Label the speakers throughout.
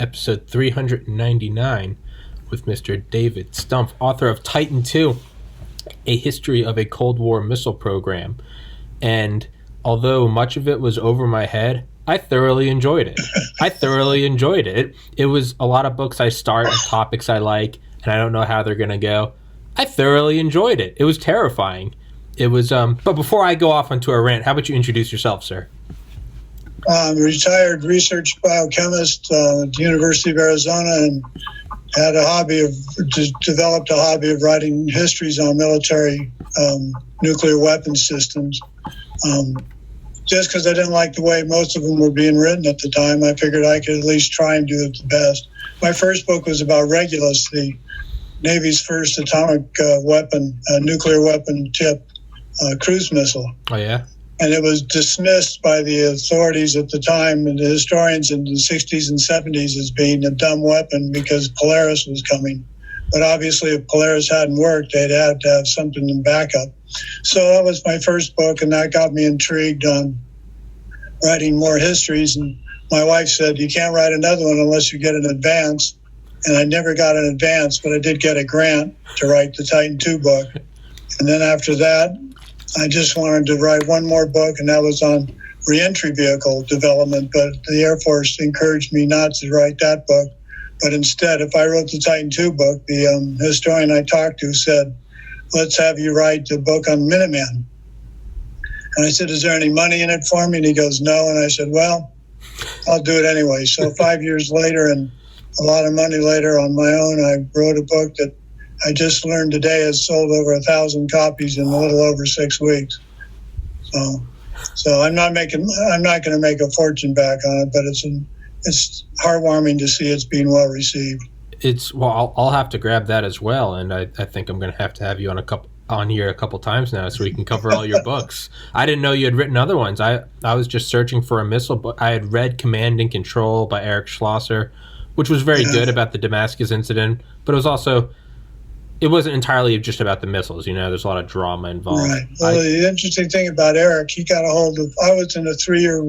Speaker 1: episode 399 with Mr. David Stumpf, author of Titan II, A History of a Cold War Missile Program. And although much of it was over my head, I thoroughly enjoyed it. It was a lot of books I start and topics I like, and I don't know how they're going to go. I thoroughly enjoyed it. It was terrifying. It was, but before I go off onto a rant, how about you introduce yourself, sir?
Speaker 2: I'm a retired research biochemist at the University of Arizona, and had developed a hobby of writing histories on military nuclear weapon systems. Just because I didn't like the way most of them were being written at the time, I figured I could at least try and do it the best. My first book was about Regulus, the Navy's first atomic nuclear weapon tip cruise missile.
Speaker 1: Oh, yeah?
Speaker 2: And it was dismissed by the authorities at the time and the historians in the 60s and 70s as being a dumb weapon because Polaris was coming. But obviously, if Polaris hadn't worked, they'd have to have something in backup. So that was my first book, and that got me intrigued on writing more histories. And my wife said, you can't write another one unless you get an advance. And I never got an advance, but I did get a grant to write the Titan II book. And then after that, I just wanted to write one more book, and that was on reentry vehicle development. But the Air Force encouraged me not to write that book. But instead, if I wrote the Titan II book, the historian I talked to said, let's have you write the book on Minuteman. And I said, is there any money in it for me? And he goes, no. And I said, well, I'll do it anyway. So 5 years later and a lot of money later on my own, I wrote a book that I just learned today has sold over 1,000 copies in a little over 6 weeks. So I'm not going to make a fortune back on it, but it's heartwarming to see it's being well received.
Speaker 1: I'll have to grab that as well, and I think I'm going to have you on here a couple times now so we can cover all your books. I didn't know you had written other ones. I was just searching for a missile book. I had read Command and Control by Eric Schlosser, which was very good about the Damascus incident, but it wasn't entirely just about the missiles. There's a lot of drama involved.
Speaker 2: Right. Well, the interesting thing about Eric, he got a hold of, I was in a 3-year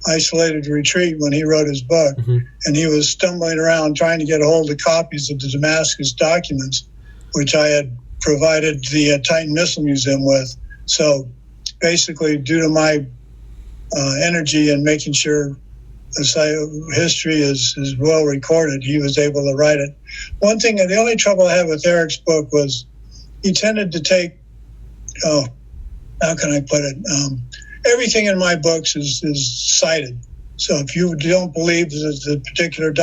Speaker 2: isolated retreat when he wrote his book, and he was stumbling around trying to get a hold of copies of the Damascus documents, which I had provided the Titan Missile Museum with. So basically, due to my energy and making sure the history is well recorded, he was able to write it. One thing, and the only trouble I had with Eric's book was he tended to take, how can I put it? Everything in my books is cited. So if you don't believe the particular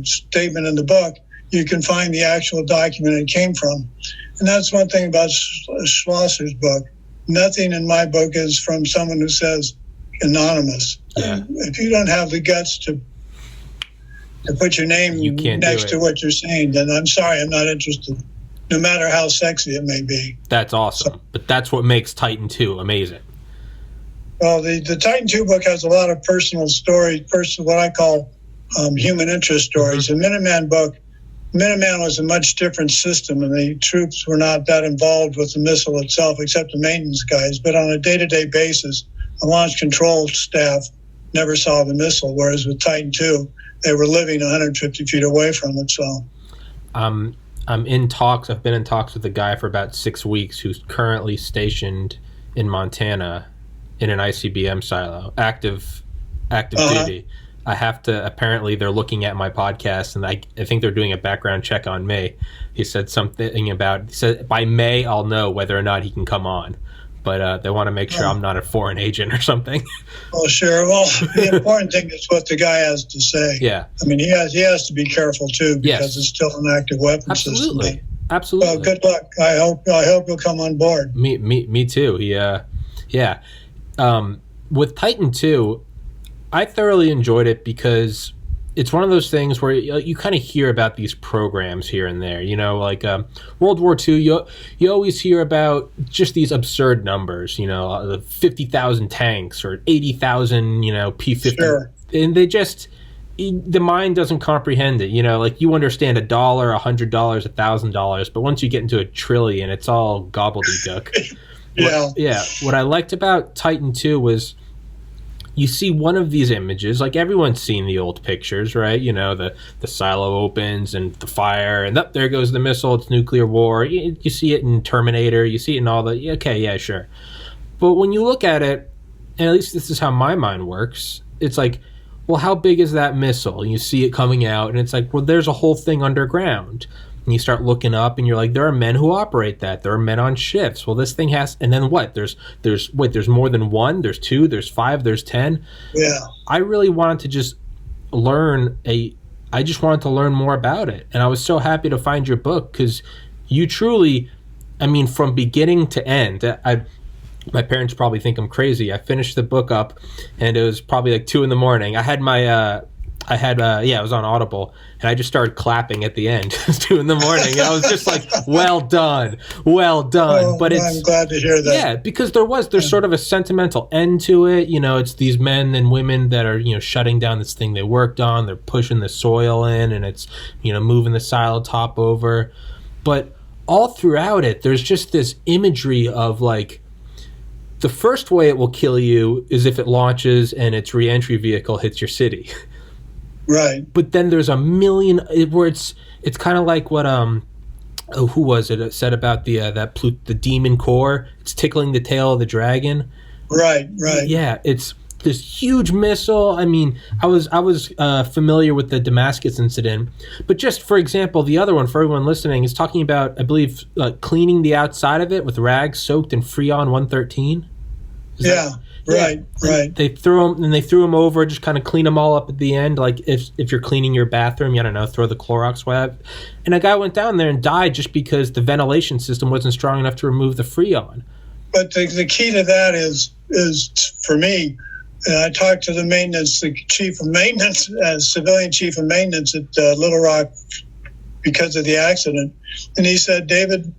Speaker 2: statement in the book, you can find the actual document it came from. And that's one thing about Schlosser's book. Nothing in my book is from someone who says anonymous. Yeah. If you don't have the guts to put your name next to what you're saying, then I'm sorry, I'm not interested, no matter how sexy it may be.
Speaker 1: That's awesome. But that's what makes Titan II amazing.
Speaker 2: Well, the Titan II book has a lot of personal stories, what I call human interest stories. The Minuteman book, Minuteman was a much different system, and the troops were not that involved with the missile itself, except the maintenance guys. But on a day-to-day basis, the launch control staff never saw the missile, whereas with Titan II, they were living 150 feet away from it. So,
Speaker 1: I'm in talks. I've been in talks with a guy for about 6 weeks who's currently stationed in Montana in an ICBM silo, active duty. I have to, apparently they're looking at my podcast, and I think they're doing a background check on me. He said he said by May I'll know whether or not he can come on. But they want to make sure I'm not a foreign agent or something.
Speaker 2: Well, sure. Well, the important thing is what the guy has to say.
Speaker 1: Yeah.
Speaker 2: I mean, he has to be careful too, because it's still an active weapon system.
Speaker 1: Absolutely.
Speaker 2: Well, good luck. I hope you'll come on board.
Speaker 1: Me too. With Titan II, I thoroughly enjoyed it because it's one of those things where you kind of hear about these programs here and there, like World War II, you always hear about just these absurd numbers, the 50,000 tanks or 80,000, P-50.
Speaker 2: Sure.
Speaker 1: And the mind doesn't comprehend it, like you understand $1, $100, $1,000, but once you get into a trillion, it's all gobbledygook.
Speaker 2: Yeah.
Speaker 1: What I liked about Titan II was you see one of these images, like everyone's seen the old pictures, right? You know, the silo opens and the fire, and there goes the missile. It's nuclear war. You see it in Terminator. You see it in all the, okay, yeah, sure. But when you look at it, and at least this is how my mind works, it's like, well, how big is that missile? And you see it coming out, and it's like, well, there's a whole thing underground. And you start looking up, and you're like, there are men who operate that. There are men on shifts. Well, this thing has, and then what? There's more than one. There's two. There's five. There's 10.
Speaker 2: Yeah.
Speaker 1: I really wanted to just I just wanted to learn more about it, and I was so happy to find your book because you truly, I mean, from beginning to end, my parents probably think I'm crazy. I finished the book up, and it was probably like 2 a.m. I had my I was on Audible, and I just started clapping at the end. It was 2 a.m. And I was just like, well done.
Speaker 2: Well,
Speaker 1: but
Speaker 2: I'm glad to hear that.
Speaker 1: Yeah, because there's sort of a sentimental end to it. You know, it's these men and women that are, you know, shutting down this thing they worked on. They're pushing the soil in, and it's, you know, moving the silo top over. But all throughout it, there's just this imagery of like, the first way it will kill you is if it launches and its reentry vehicle hits your city.
Speaker 2: Right.
Speaker 1: But then there's a million where it's kind of like what who was it said about the demon core? It's tickling the tail of the dragon.
Speaker 2: Right.
Speaker 1: Yeah, it's this huge missile. I mean, I was familiar with the Damascus incident, but just for example, the other one for everyone listening is talking about, I believe, cleaning the outside of it with rags soaked in Freon 113.
Speaker 2: Right.
Speaker 1: They threw them over, just kind of clean them all up at the end. Like if you're cleaning your bathroom, I don't know, throw the Clorox swab. And a guy went down there and died just because the ventilation system wasn't strong enough to remove the Freon.
Speaker 2: But the key to that is for me, I talked to the chief of maintenance, civilian chief of maintenance at Little Rock because of the accident. And he said, David,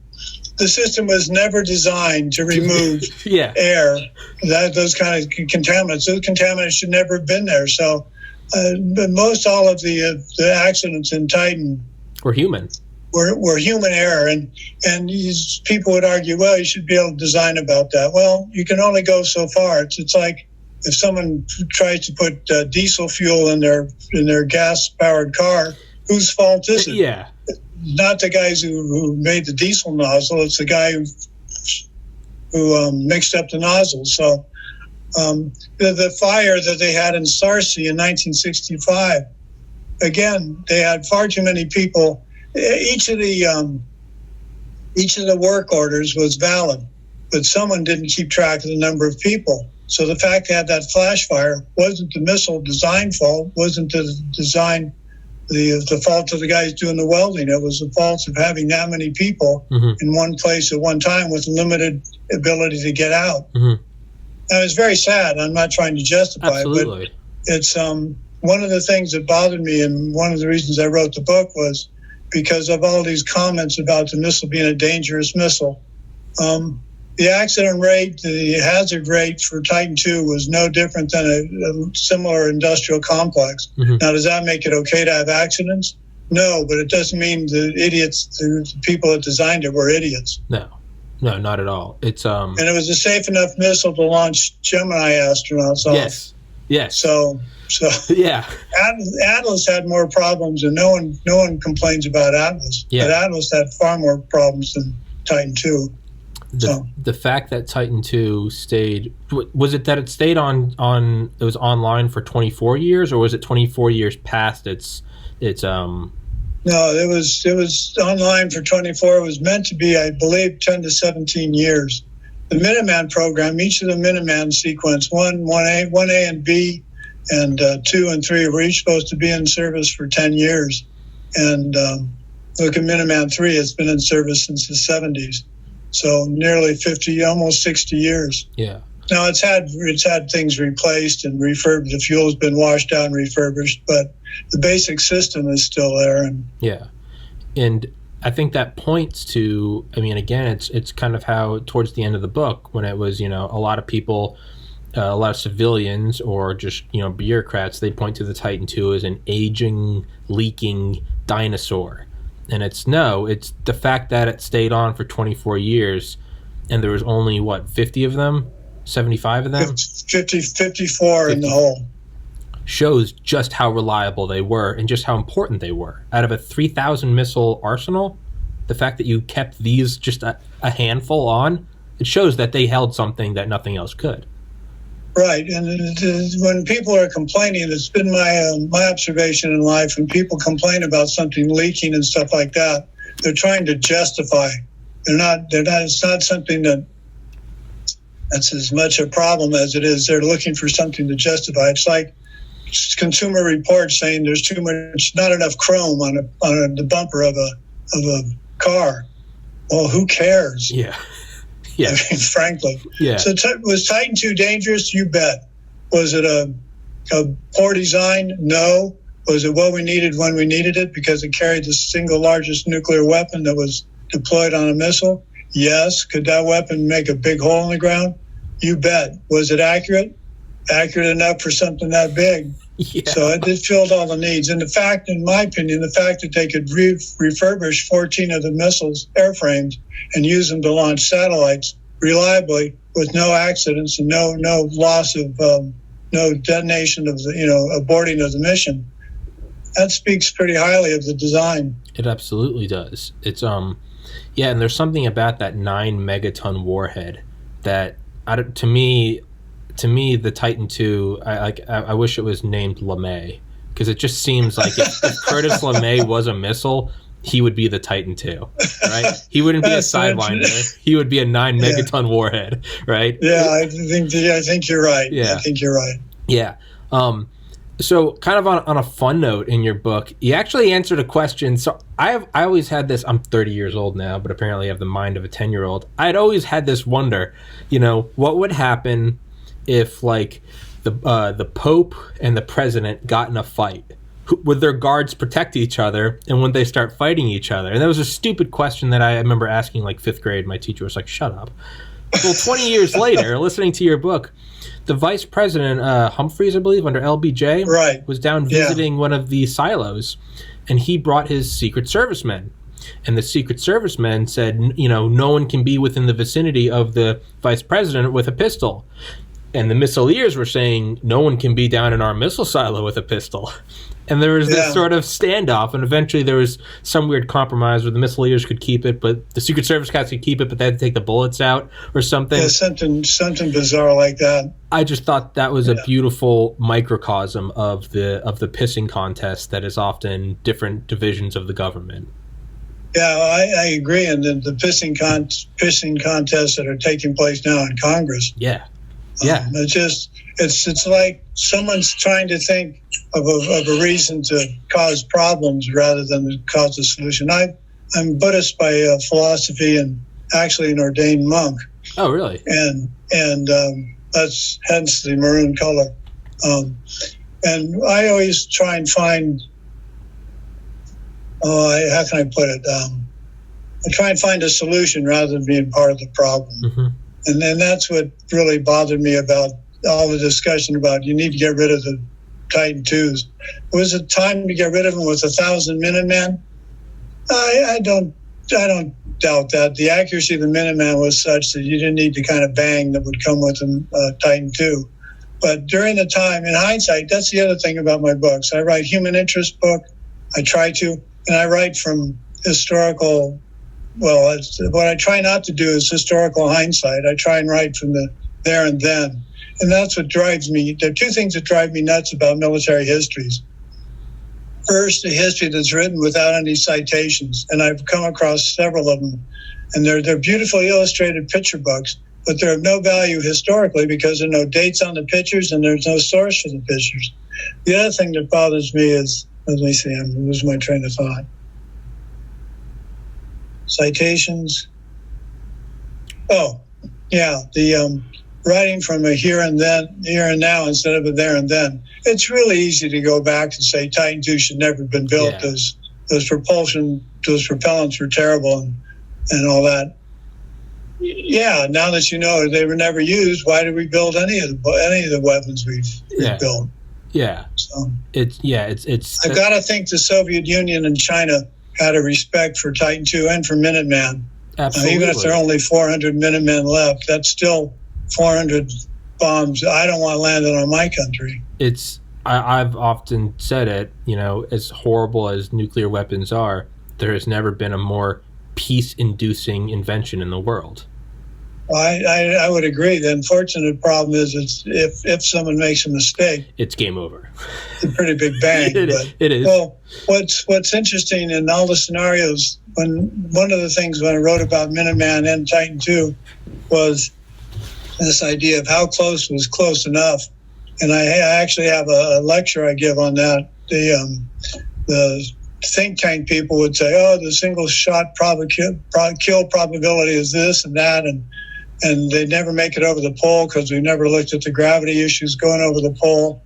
Speaker 2: the system was never designed to remove air, those kind of contaminants. Those contaminants should never have been there. So, but most all of the accidents in Titan
Speaker 1: were human.
Speaker 2: Were human error, and these people would argue, well, you should be able to design about that. Well, you can only go so far. It's like if someone tries to put diesel fuel in their gas-powered car, whose fault is it?
Speaker 1: Yeah.
Speaker 2: Not the guys who made the diesel nozzle. It's the guy who mixed up the nozzle. So the fire that they had in Sarsi in 1965, again, they had far too many people. Each of the work orders was valid, but someone didn't keep track of the number of people. So the fact they had that flash fire wasn't the missile design fault, wasn't the design the fault of the guys doing the welding. It was the fault of having that many people in one place at one time with limited ability to get out. And it's very sad. I'm not trying to justify it, but it's one of the things that bothered me, and one of the reasons I wrote the book was because of all these comments about the missile being a dangerous missile. The accident rate, the hazard rate for Titan II was no different than a similar industrial complex. Now, does that make it okay to have accidents? No, but it doesn't mean the people that designed it were idiots.
Speaker 1: No, not at all. It's
Speaker 2: and it was a safe enough missile to launch Gemini astronauts on.
Speaker 1: Yes.
Speaker 2: So
Speaker 1: yeah.
Speaker 2: Atlas had more problems, and no one complains about Atlas.
Speaker 1: Yeah.
Speaker 2: But Atlas had far more problems than Titan II.
Speaker 1: The fact that Titan II stayed, was it that it stayed on it was online for 24 years, or was it 24 years past its
Speaker 2: No, it was online for 24. It was meant to be, I believe, 10 to 17 years. The Minuteman program, each of the Minuteman sequence, 1A and B, and 2 and 3 were each supposed to be in service for 10 years. And look at Minuteman 3, it's been in service since the 70s. So nearly 50, almost 60 years.
Speaker 1: Yeah.
Speaker 2: Now it's had things replaced and refurbished. The fuel's been washed out and refurbished, but the basic system is still there.
Speaker 1: And I think that points to, I mean, again, it's kind of how towards the end of the book, when it was, you know, a lot of people, a lot of civilians or just, you know, bureaucrats, they point to the Titan II as an aging, leaking dinosaur. And it's the fact that it stayed on for 24 years and there was only, 50 of them? 75 of them?
Speaker 2: 54 in the whole.
Speaker 1: Shows just how reliable they were and just how important they were. Out of a 3,000 missile arsenal, the fact that you kept these just a handful on, it shows that they held something that nothing else could.
Speaker 2: Right, and when people are complaining, it's been my observation in life, when people complain about something leaking and stuff like that, they're trying to justify. They're not. It's not something that's as much a problem as it is. They're looking for something to justify. It's like Consumer Reports saying there's not enough chrome on the bumper of a car. Well, who cares?
Speaker 1: Yeah. Yeah.
Speaker 2: I mean, frankly.
Speaker 1: Yeah.
Speaker 2: So was Titan II dangerous? You bet. Was it a poor design? No. Was it what we needed when we needed it because it carried the single largest nuclear weapon that was deployed on a missile? Yes. Could that weapon make a big hole in the ground? You bet. Was it accurate? Accurate enough for something that big.
Speaker 1: Yeah.
Speaker 2: So it filled all the needs. And the fact, in my opinion, the fact that they could refurbish 14 of the missiles, airframes, and use them to launch satellites reliably with no accidents and no loss of, no detonation of the, aborting of the mission, that speaks pretty highly of the design.
Speaker 1: It absolutely does. It's, yeah, and there's something about that 9 megaton warhead that, to me, the Titan II, I wish it was named LeMay, because it just seems like if Curtis LeMay was a missile, he would be the Titan II, right? He wouldn't be a Sidewinder. He would be a 9 megaton warhead, right?
Speaker 2: Yeah, I think you're right.
Speaker 1: Yeah.
Speaker 2: I think you're right.
Speaker 1: Yeah. So kind of on a fun note in your book, you actually answered a question. So I always had this, I'm 30 years old now, but apparently I have the mind of a 10-year-old. I'd always had this wonder, what would happen if like the Pope and the president got in a fight? Would their guards protect each other, and would they start fighting each other? And that was a stupid question that I remember asking like 5th grade. My teacher was like, shut up. Well, 20 years later, listening to your book, the vice president, Humphreys, I believe, under LBJ,
Speaker 2: right,
Speaker 1: was down visiting one of the silos, and he brought his Secret Service men. And the Secret Service men said, no one can be within the vicinity of the vice president with a pistol. And the missileers were saying, no one can be down in our missile silo with a pistol. And there was this sort of standoff, and eventually there was some weird compromise where the missileers could keep it, but the Secret Service guys could keep it, but they had to take the bullets out or something.
Speaker 2: Yeah, something bizarre like that.
Speaker 1: I just thought that was a beautiful microcosm of the pissing contest that is often different divisions of the government.
Speaker 2: Yeah, I agree. And the pissing contests that are taking place now in Congress.
Speaker 1: Yeah. Yeah.
Speaker 2: It's like someone's trying to think of a reason to cause problems rather than to cause a solution. I'm Buddhist by philosophy and actually an ordained monk.
Speaker 1: Oh, really?
Speaker 2: And that's hence the maroon color. And I always try and find, how can I put it? I try and find a solution rather than being part of the problem. Mm-hmm. And then that's what really bothered me about all the discussion about you need to get rid of the Titan IIs. Was it time to get rid of them with 1,000 Minutemen? I don't doubt that. The accuracy of the Minuteman was such that you didn't need the kind of bang that would come with a Titan II. But during the time, in hindsight, that's the other thing about my books. I write human interest book. I try to, and I write from historical. Well, what I try not to do is historical hindsight. I try and write from the there and then. And that's what drives me. There are two things that drive me nuts about military histories. First, a history that's written without any citations. And I've come across several of them. And they're beautifully illustrated picture books, but they're of no value historically because there are no dates on the pictures and there's no source for the pictures. The other thing that bothers me is, let me see, I'm losing my train of thought. Citations. Oh, yeah, the writing from a here and now instead of a there and then. It's really easy to go back and say Titan II should never have been built. Yeah. Those propellants were terrible and all that. Yeah, now that you know they were never used, why did we build any of the weapons we've built? Yeah. So it's. I've got to think the Soviet Union and China had a respect for Titan II and for Minuteman.
Speaker 1: Absolutely.
Speaker 2: Even if there are only 400 Minutemen left, that's still 400 bombs. I don't want landed on my country.
Speaker 1: I've often said it, as horrible as nuclear weapons are, there has never been a more peace-inducing invention in the world.
Speaker 2: Well, I would agree. The unfortunate problem is if someone makes a mistake,
Speaker 1: it's game over.
Speaker 2: It's a pretty big bang.
Speaker 1: It is.
Speaker 2: Well, what's interesting in all the scenarios, one of the things when I wrote about Minuteman and Titan II was this idea of how close was close enough. And I actually have a lecture I give on that. The think tank people would say, "Oh, the single shot kill probability is this and that," and they never make it over the pole because we never looked at the gravity issues going over the pole.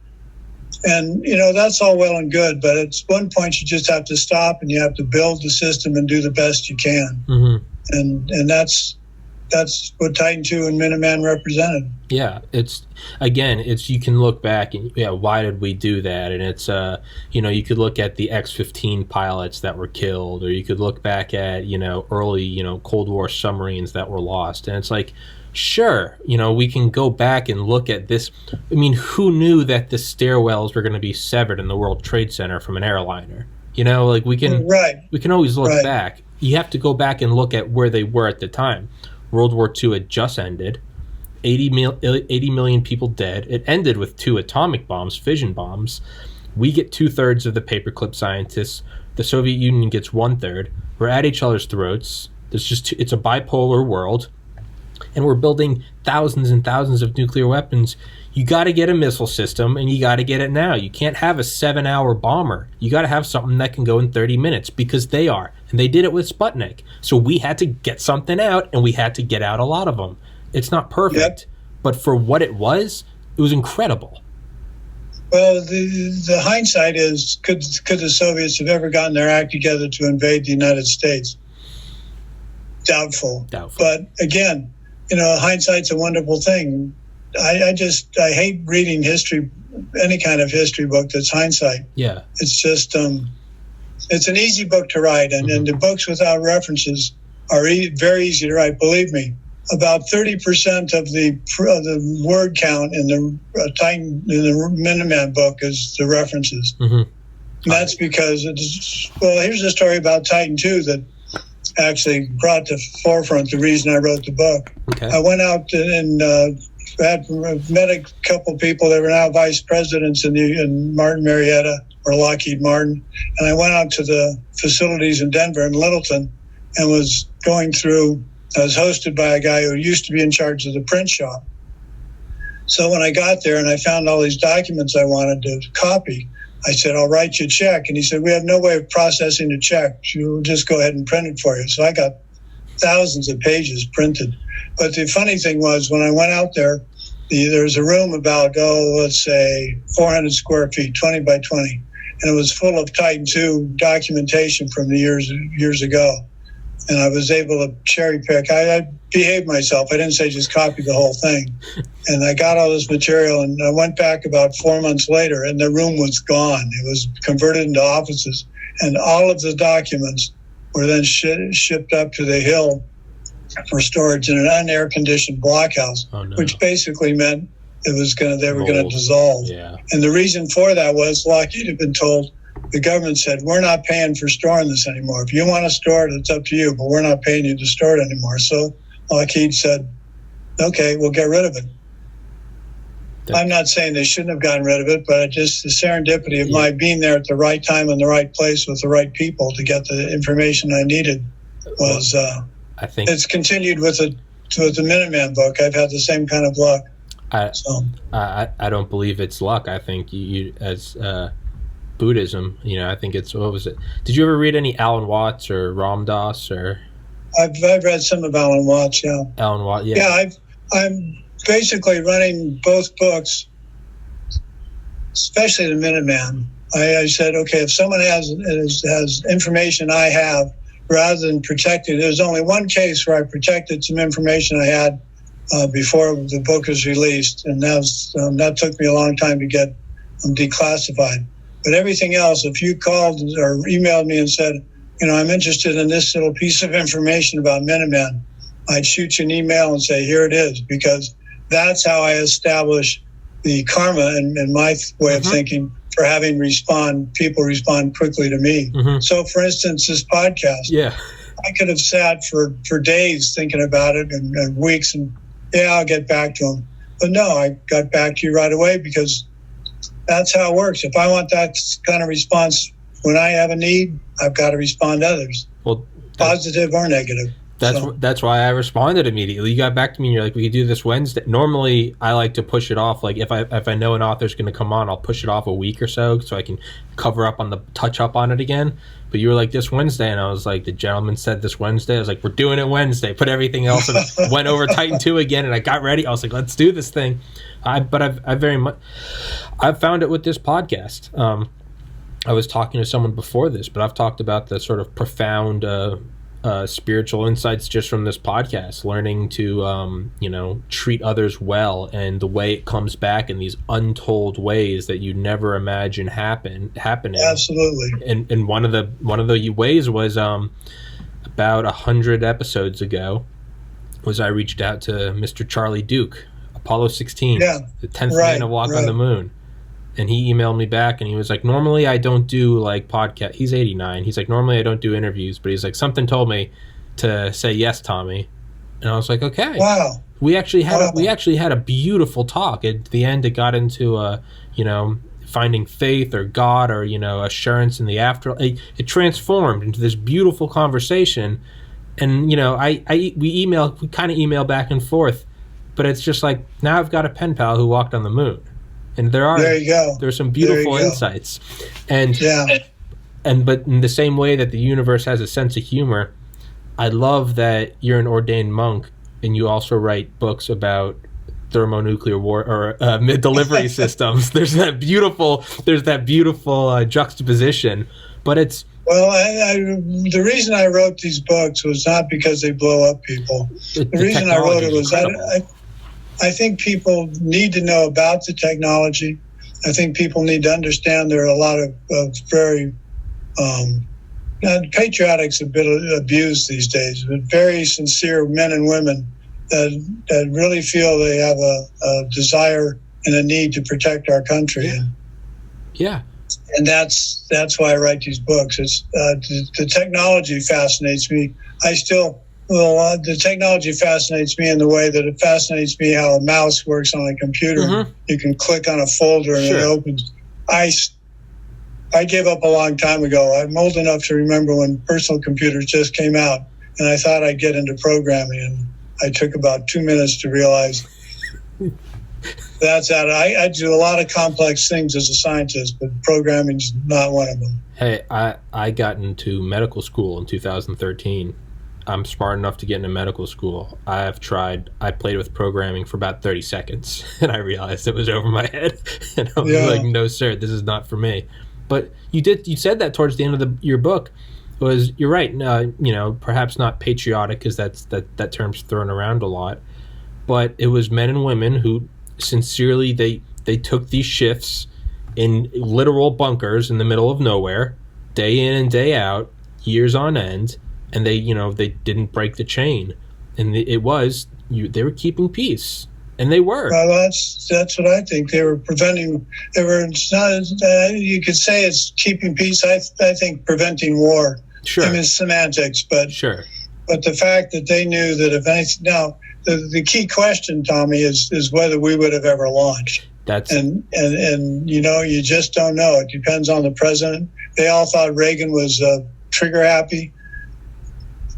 Speaker 2: And that's all well and good, but at one point you just have to stop and you have to build the system and do the best you can.
Speaker 1: Mm-hmm.
Speaker 2: And that's what Titan II and Minuteman represented.
Speaker 1: Yeah, you can look back and why did we do that? And it's you could look at the X-15 pilots that were killed, or you could look back at early Cold War submarines that were lost, and it's like, sure, we can go back and look at this. I mean, who knew that the stairwells were going to be severed in the World Trade Center from an airliner? We can always look back. You have to go back and look at where they were at the time. World War II had just ended, 80 million people dead. It ended with 2 atomic bombs, fission bombs. We get 2/3 of the paperclip scientists. The Soviet Union gets 1/3. We're at each other's throats. It's a bipolar world, and we're building thousands and thousands of nuclear weapons. You got to get a missile system, and you got to get it now. You can't have a 7-hour bomber. You got to have something that can go in 30 minutes because they are. And they did it with Sputnik. So we had to get something out, and we had to get out a lot of them. It's not perfect, but for what it was incredible.
Speaker 2: Well, the hindsight is, could the Soviets have ever gotten their act together to invade the United States? Doubtful. But again, hindsight's a wonderful thing. I hate reading history, any kind of history book that's hindsight.
Speaker 1: Yeah.
Speaker 2: It's just, it's an easy book to write, and the books without references are very easy to write. Believe me, about 30% of the word count in the Minuteman book is the references.
Speaker 1: Mm-hmm.
Speaker 2: And that's because here's a story about Titan II that actually brought to forefront the reason I wrote the book.
Speaker 1: Okay.
Speaker 2: I went out and met a couple people that were now vice presidents in Martin Marietta, or Lockheed Martin, and I went out to the facilities in Denver and Littleton and was going through. I was hosted by a guy who used to be in charge of the print shop. So when I got there and I found all these documents I wanted to copy, I said, "I'll write you a check." And he said, "We have no way of processing the check. We'll just go ahead and print it for you." So I got thousands of pages printed. But the funny thing was, when I went out there, there's a room about, let's say 400 square feet, 20 by 20. And it was full of Titan II documentation from the years ago. And I was able to cherry pick. I behaved myself. I didn't say just copy the whole thing. And I got all this material, and I went back about 4 months later, and the room was gone. It was converted into offices. And all of the documents were then shipped up to the Hill for storage in an unair-conditioned blockhouse, which basically meant they were going to dissolve.
Speaker 1: Yeah.
Speaker 2: And the reason for that was Lockheed had been told, the government said, "We're not paying for storing this anymore. If you want to store it, it's up to you, but we're not paying you to store it anymore." So Lockheed said, "Okay, we'll get rid of it." I'm not saying they shouldn't have gotten rid of it, but just the serendipity of my being there at the right time in the right place with the right people to get the information I needed was,
Speaker 1: I think
Speaker 2: it's continued with the Minuteman book. I've had the same kind of luck.
Speaker 1: I don't believe it's luck. I think you as Buddhism, I think it's, what was it? Did you ever read any Alan Watts or Ram Dass or?
Speaker 2: I've read some of Alan Watts, yeah.
Speaker 1: Alan Watts, yeah.
Speaker 2: Yeah, I'm basically running both books, especially the Minuteman. I said, okay, if someone has information I have, rather than protecting, there's only one case where I protected some information I had before the book was released, and that took me a long time to get declassified. But everything else, if you called or emailed me and said, I'm interested in this little piece of information about Minuteman, I'd shoot you an email and say, here it is, because that's how I establish the karma in my way of thinking for having people respond quickly to me. So, for instance, this podcast, I could have sat for days thinking about it and weeks, and I'll get back to them. But no, I got back to you right away because that's how it works. If I want that kind of response when I have a need, I've got to respond to others, positive or negative.
Speaker 1: That's why I responded immediately. You got back to me and you're like, we could do this Wednesday. Normally, I like to push it off. Like if I know an author's going to come on, I'll push it off a week or so I can touch up on it again. But you were like, this Wednesday, and I was like, the gentleman said this Wednesday. I was like, we're doing it Wednesday. Put everything else and went over Titan 2 again, and I got ready. I was like, let's do this thing. I've found it with this podcast. I was talking to someone before this, but I've talked about the sort of profound spiritual insights just from this podcast, learning to treat others well, and the way it comes back in these untold ways that you never imagine happening.
Speaker 2: Absolutely.
Speaker 1: And one of the ways was about 100 episodes ago was I reached out to Mr. Charlie Duke, Apollo 16, the 10th man to walk on the moon. And he emailed me back, and he was like, normally I don't do like podcast. He's 89. He's like, normally I don't do interviews, but he's like, something told me to say yes, Tommy. And I was like, okay.
Speaker 2: Wow.
Speaker 1: We actually had a beautiful talk. At the end, it got into finding faith or God or assurance in the after. It transformed into this beautiful conversation. And we kind of email back and forth, but it's just like, now I've got a pen pal who walked on the moon. And there's some beautiful insights, but in the same way that the universe has a sense of humor, I love that you're an ordained monk and you also write books about thermonuclear war or delivery systems. There's that beautiful juxtaposition, but it's
Speaker 2: the reason I wrote these books was not because they blow up people. The reason I wrote it was I think people need to know about the technology. I think people need to understand there are a lot of very patriotic's a bit abused these days, but very sincere men and women that really feel they have a desire and a need to protect our country.
Speaker 1: Yeah.
Speaker 2: And that's why I write these books. It's the technology fascinates me. The technology fascinates me in the way that it fascinates me how a mouse works on a computer. You can click on a folder and it opens. I gave up a long time ago. I'm old enough to remember when personal computers just came out, and I thought I'd get into programming, and I took about 2 minutes to realize that's that. I do a lot of complex things as a scientist, but programming's not one of them.
Speaker 1: Hey, I got into medical school in 2013. I'm smart enough to get into medical school. I played with programming for about 30 seconds, and I realized it was over my head. And I was like, no, sir, this is not for me. But you said that towards the end of your book. You're right, perhaps not patriotic, because that term's thrown around a lot. But it was men and women who sincerely, they took these shifts in literal bunkers in the middle of nowhere, day in and day out, years on end, and they didn't break the chain, and they were keeping peace, and they were.
Speaker 2: Well, that's what I think. They were preventing. It's not. You could say it's keeping peace. I think preventing war.
Speaker 1: Sure.
Speaker 2: I mean, semantics, but sure. But the fact that they knew that if anything, now the key question, Tommy, is whether we would have ever launched. And you just don't know. It depends on the president. They all thought Reagan was trigger happy.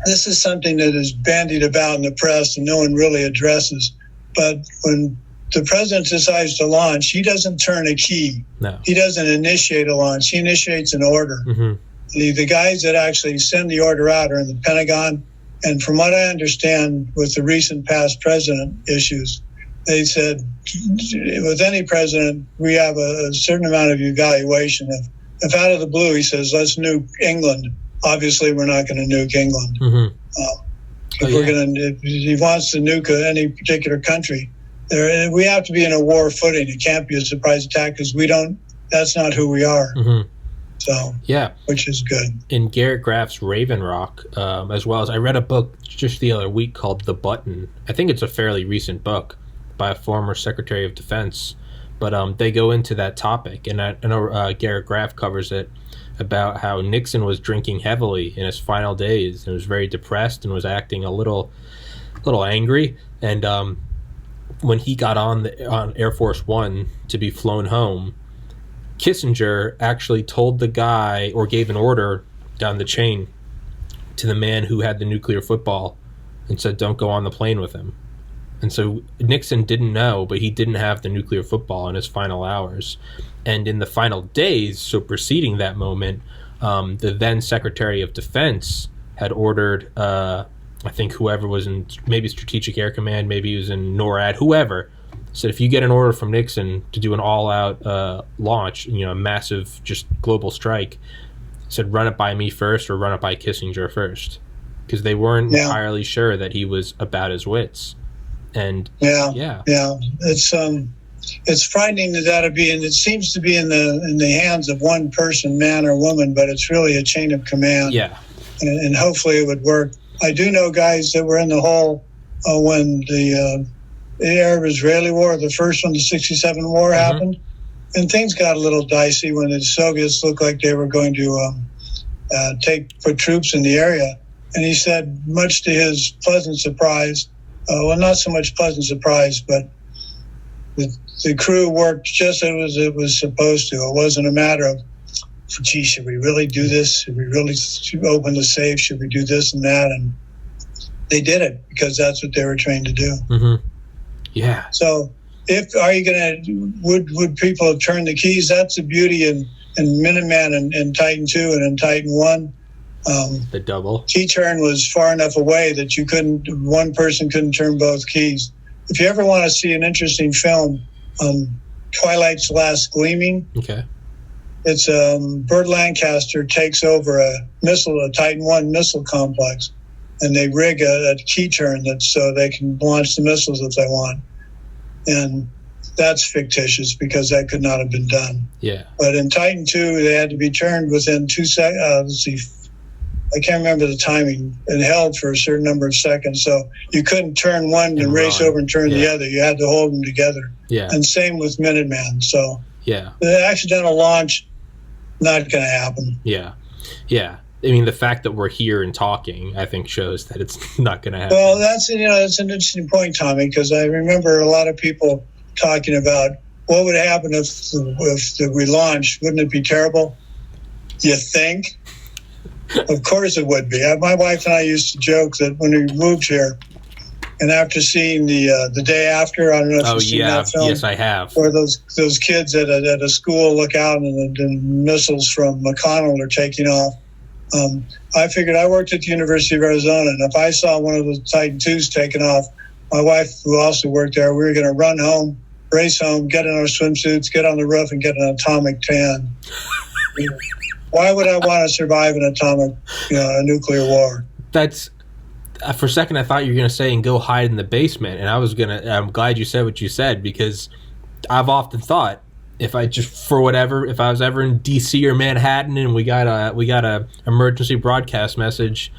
Speaker 2: This is something that is bandied about in the press and no one really addresses. But when the president decides to launch, he doesn't turn a key.
Speaker 1: No.
Speaker 2: He doesn't initiate a launch. He initiates an order. The guys that actually send the order out are in the Pentagon. And from what I understand with the recent past president issues, they said with any president, we have a certain amount of evaluation. If out of the blue he says, let's nuke England, obviously, we're not going to nuke England. If he wants to nuke any particular country, we have to be in a war footing. It can't be a surprise attack because that's not who we are. So, which is good.
Speaker 1: In Garrett Graff's Raven Rock, as well as I read a book just the other week called The Button. I think it's a fairly recent book, by a former Secretary of Defense. But they go into that topic, and I know Garrett Graff covers it, about how Nixon was drinking heavily in his final days and was very depressed and was acting a little angry. And when he got on Air Force One to be flown home, Kissinger actually told the guy, or gave an order down the chain to the man who had the nuclear football, and said, don't go on the plane with him. And so Nixon didn't know, but he didn't have the nuclear football in his final hours. And in the final days, so preceding that moment, the then Secretary of Defense had ordered, I think whoever was in maybe Strategic Air Command, maybe he was in NORAD, whoever, said if you get an order from Nixon to do an all-out launch, a massive just global strike, said run it by me first or run it by Kissinger first. Because they weren't entirely sure that he was about his wits. And it's frightening that be, and it seems to be in the hands of one person, man or woman, but it's really a chain of command. Yeah,
Speaker 2: and hopefully it would work. I do know guys that were in the hole when the Arab-Israeli war, the first one, the '67 war, happened, and things got a little dicey when the Soviets looked like they were going to put troops in the area. And he said, much to his pleasant surprise, well, not so much pleasant surprise, but the crew worked just as it was supposed to. It wasn't a matter of, gee, should we really do this? Should we really open the safe? Should we do this and that? And they did it because that's what they were trained to do.
Speaker 1: Mm-hmm. Yeah.
Speaker 2: So would people have turned the keys? That's the beauty in Minuteman and Titan II and in Titan I.
Speaker 1: The double
Speaker 2: key turn was far enough away that one person couldn't turn both keys. If you ever want to see an interesting film, Twilight's Last Gleaming.
Speaker 1: Okay.
Speaker 2: It's Burt Lancaster takes over a Titan I missile complex, and they rig a key turn so they can launch the missiles if they want. And that's fictitious because that could not have been done.
Speaker 1: Yeah.
Speaker 2: But in Titan II, they had to be turned within 2 seconds. I can't remember the timing, and held for a certain number of seconds. So you couldn't turn one and race over and turn the other. You had to hold them together.
Speaker 1: Yeah.
Speaker 2: And same with Minuteman. So
Speaker 1: yeah, the
Speaker 2: accidental launch, not going to happen.
Speaker 1: Yeah. Yeah. I mean, the fact that we're here and talking, I think, shows that it's not going to happen.
Speaker 2: Well, that's an interesting point, Tommy, because I remember a lot of people talking about what would happen if we launched. Wouldn't it be terrible? You think? Of course it would be. My wife and I used to joke that when we moved here, and after seeing the day after, I don't know if you've seen that film.
Speaker 1: Yes, I have.
Speaker 2: Where those kids at a school look out and the missiles from McConnell are taking off. I figured I worked at the University of Arizona, and if I saw one of the Titan IIs taking off, my wife, who also worked there, we were going to run home, race home, get in our swimsuits, get on the roof, and get an atomic tan. Why would I want to survive an a nuclear war?
Speaker 1: That's, for a second, I thought you were going to say, and go hide in the basement. And I'm glad you said what you said, because I've often thought, if I was ever in DC or Manhattan and we got a emergency broadcast message,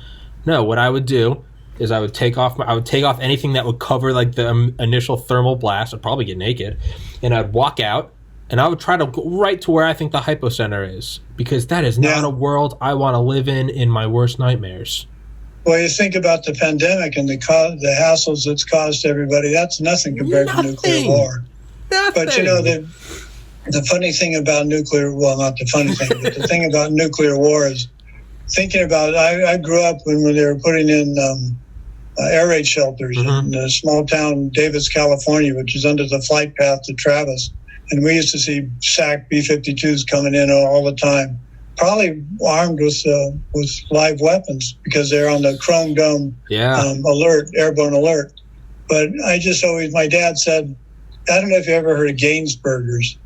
Speaker 1: what I would do is I would take off anything that would cover like the initial thermal blast. I'd probably get naked, and I'd walk out. And I would try to go right to where I think the hypocenter is, because that is not a world I want to live in my worst nightmares.
Speaker 2: Well, you think about the pandemic and the hassles it's caused everybody. That's nothing compared to nuclear war.
Speaker 1: Nothing.
Speaker 2: But the funny thing about nuclear, well, not the funny thing, but the thing about nuclear war is thinking about. I grew up when they were putting in air raid shelters in a small town, Davis, California, which is under the flight path to Travis. And we used to see SAC B-52s coming in all the time, probably armed with live weapons because they're on the Chrome Dome airborne alert. But my dad said, I don't know if you ever heard of Gainsburgers.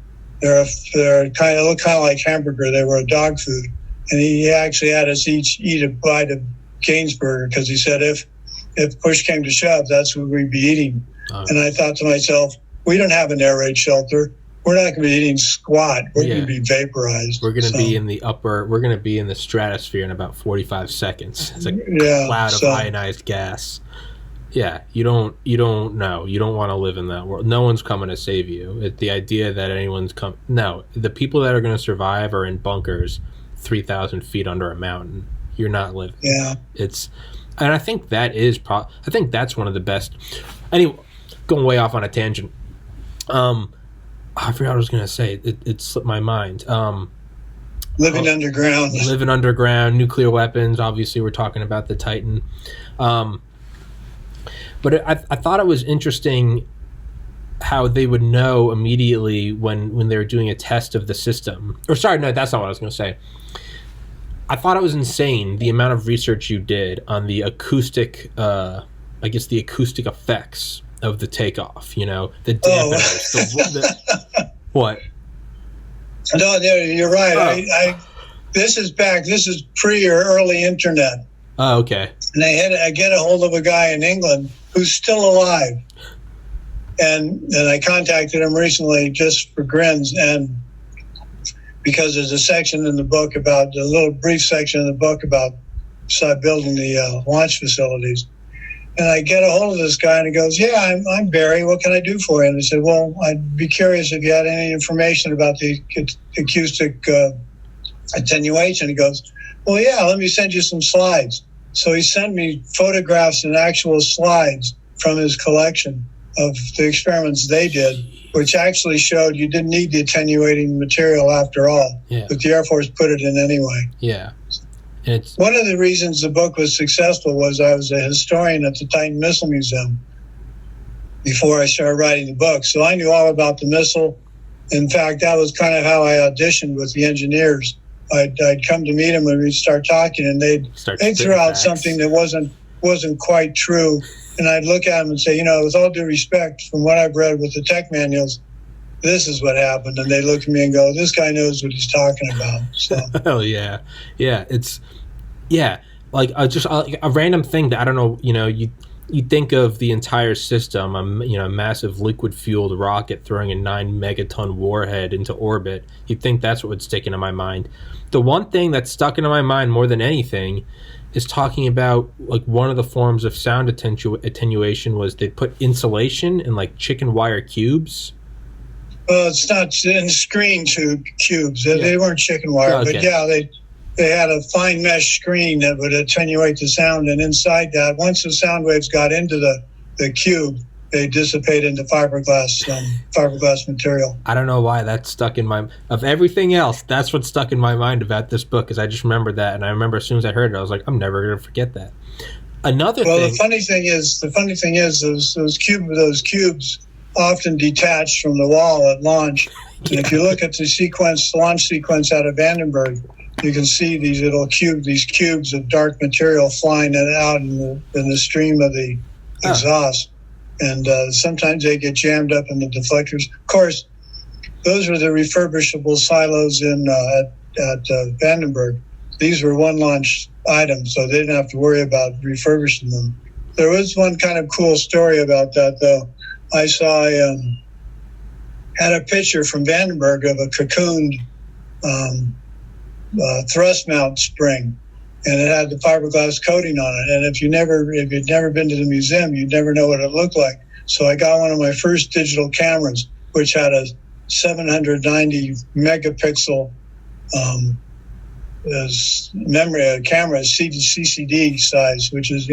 Speaker 2: They're kind of like hamburger. They were a dog food. And he actually had us each eat a bite of Gainsburger because he said if push came to shove, that's what we'd be eating. Oh. And I thought to myself, we don't have an air raid shelter. We're not going to be eating squat. We're going to be vaporized.
Speaker 1: We're going to be in we're going to be in the stratosphere in about 45 seconds. It's a cloud of ionized gas. Yeah, you don't know. You don't want to live in that world. No one's coming to save you. The idea that anyone's come. No, the people that are going to survive are in bunkers 3,000 feet under a mountain. You're not living.
Speaker 2: Yeah.
Speaker 1: It's, and I think that is I think that's one of the best. Anyway, going way off on a tangent. I forgot what I was going to say. It slipped my mind.
Speaker 2: Living underground.
Speaker 1: Living underground, nuclear weapons. Obviously, we're talking about the Titan. But I thought it was interesting how they would know immediately when they were doing a test of the system. Or sorry, no, that's not what I was going to say. I thought it was insane the amount of research you did on the acoustic, the acoustic effects of the takeoff. You know, the dampeners. What?
Speaker 2: No, you're right.
Speaker 1: Oh.
Speaker 2: This is pre or early internet.
Speaker 1: Oh, okay.
Speaker 2: And I get a hold of a guy in England who's still alive. And I contacted him recently just for grins. And because there's a section in the book a little brief section in the book about building the launch facilities. And I get a hold of this guy and he goes, yeah, I'm Barry. What can I do for you? And I said, well, I'd be curious if you had any information about the acoustic attenuation. He goes, well, yeah, let me send you some slides. So he sent me photographs and actual slides from his collection of the experiments they did, which actually showed you didn't need the attenuating material after all.
Speaker 1: Yeah.
Speaker 2: But the Air Force put it in anyway.
Speaker 1: Yeah.
Speaker 2: One of the reasons the book was successful was I was a historian at the Titan Missile Museum before I started writing the book. So I knew all about the missile. In fact, that was kind of how I auditioned with the engineers. I'd come to meet them and we'd start talking, and they'd throw out something that wasn't quite true. And I'd look at them and say, with all due respect, from what I've read with the tech manuals, this is what happened. And they look at me and go, this guy knows what he's talking about. So.
Speaker 1: Hell yeah. Yeah. Like just a random thing that I don't know, you think of the entire system, a massive liquid fueled rocket throwing a 9 megaton warhead into orbit. You'd think that's what would stick into my mind. The one thing that stuck into my mind more than anything is talking about like one of the forms of sound attenuation was they put insulation in like chicken wire cubes.
Speaker 2: Well, it's not in screen cubes. They weren't chicken wire,
Speaker 1: okay.
Speaker 2: But yeah, they had a fine mesh screen that would attenuate the sound, and inside that, once the sound waves got into the cube, they dissipate into fiberglass material.
Speaker 1: I don't know why that stuck in my... Of everything else, that's what stuck in my mind about this book, because I just remembered that, and I remember as soon as I heard it, I was like, I'm never going to forget that.
Speaker 2: The funny thing is, those cubes often detached from the wall at launch. Yeah. And if you look at the launch sequence out of Vandenberg, you can see these cubes of dark material flying out in the stream of the exhaust. And sometimes they get jammed up in the deflectors. Of course, those were the refurbishable silos at Vandenberg. These were one launch items, so they didn't have to worry about refurbishing them. There was one kind of cool story about that, though. I saw had a picture from Vandenberg of a cocooned thrust mount spring, and it had the fiberglass coating on it. And if you'd never been to the museum, you'd never know what it looked like. So I got one of my first digital cameras, which had a 790 megapixel memory camera, CCD size, which is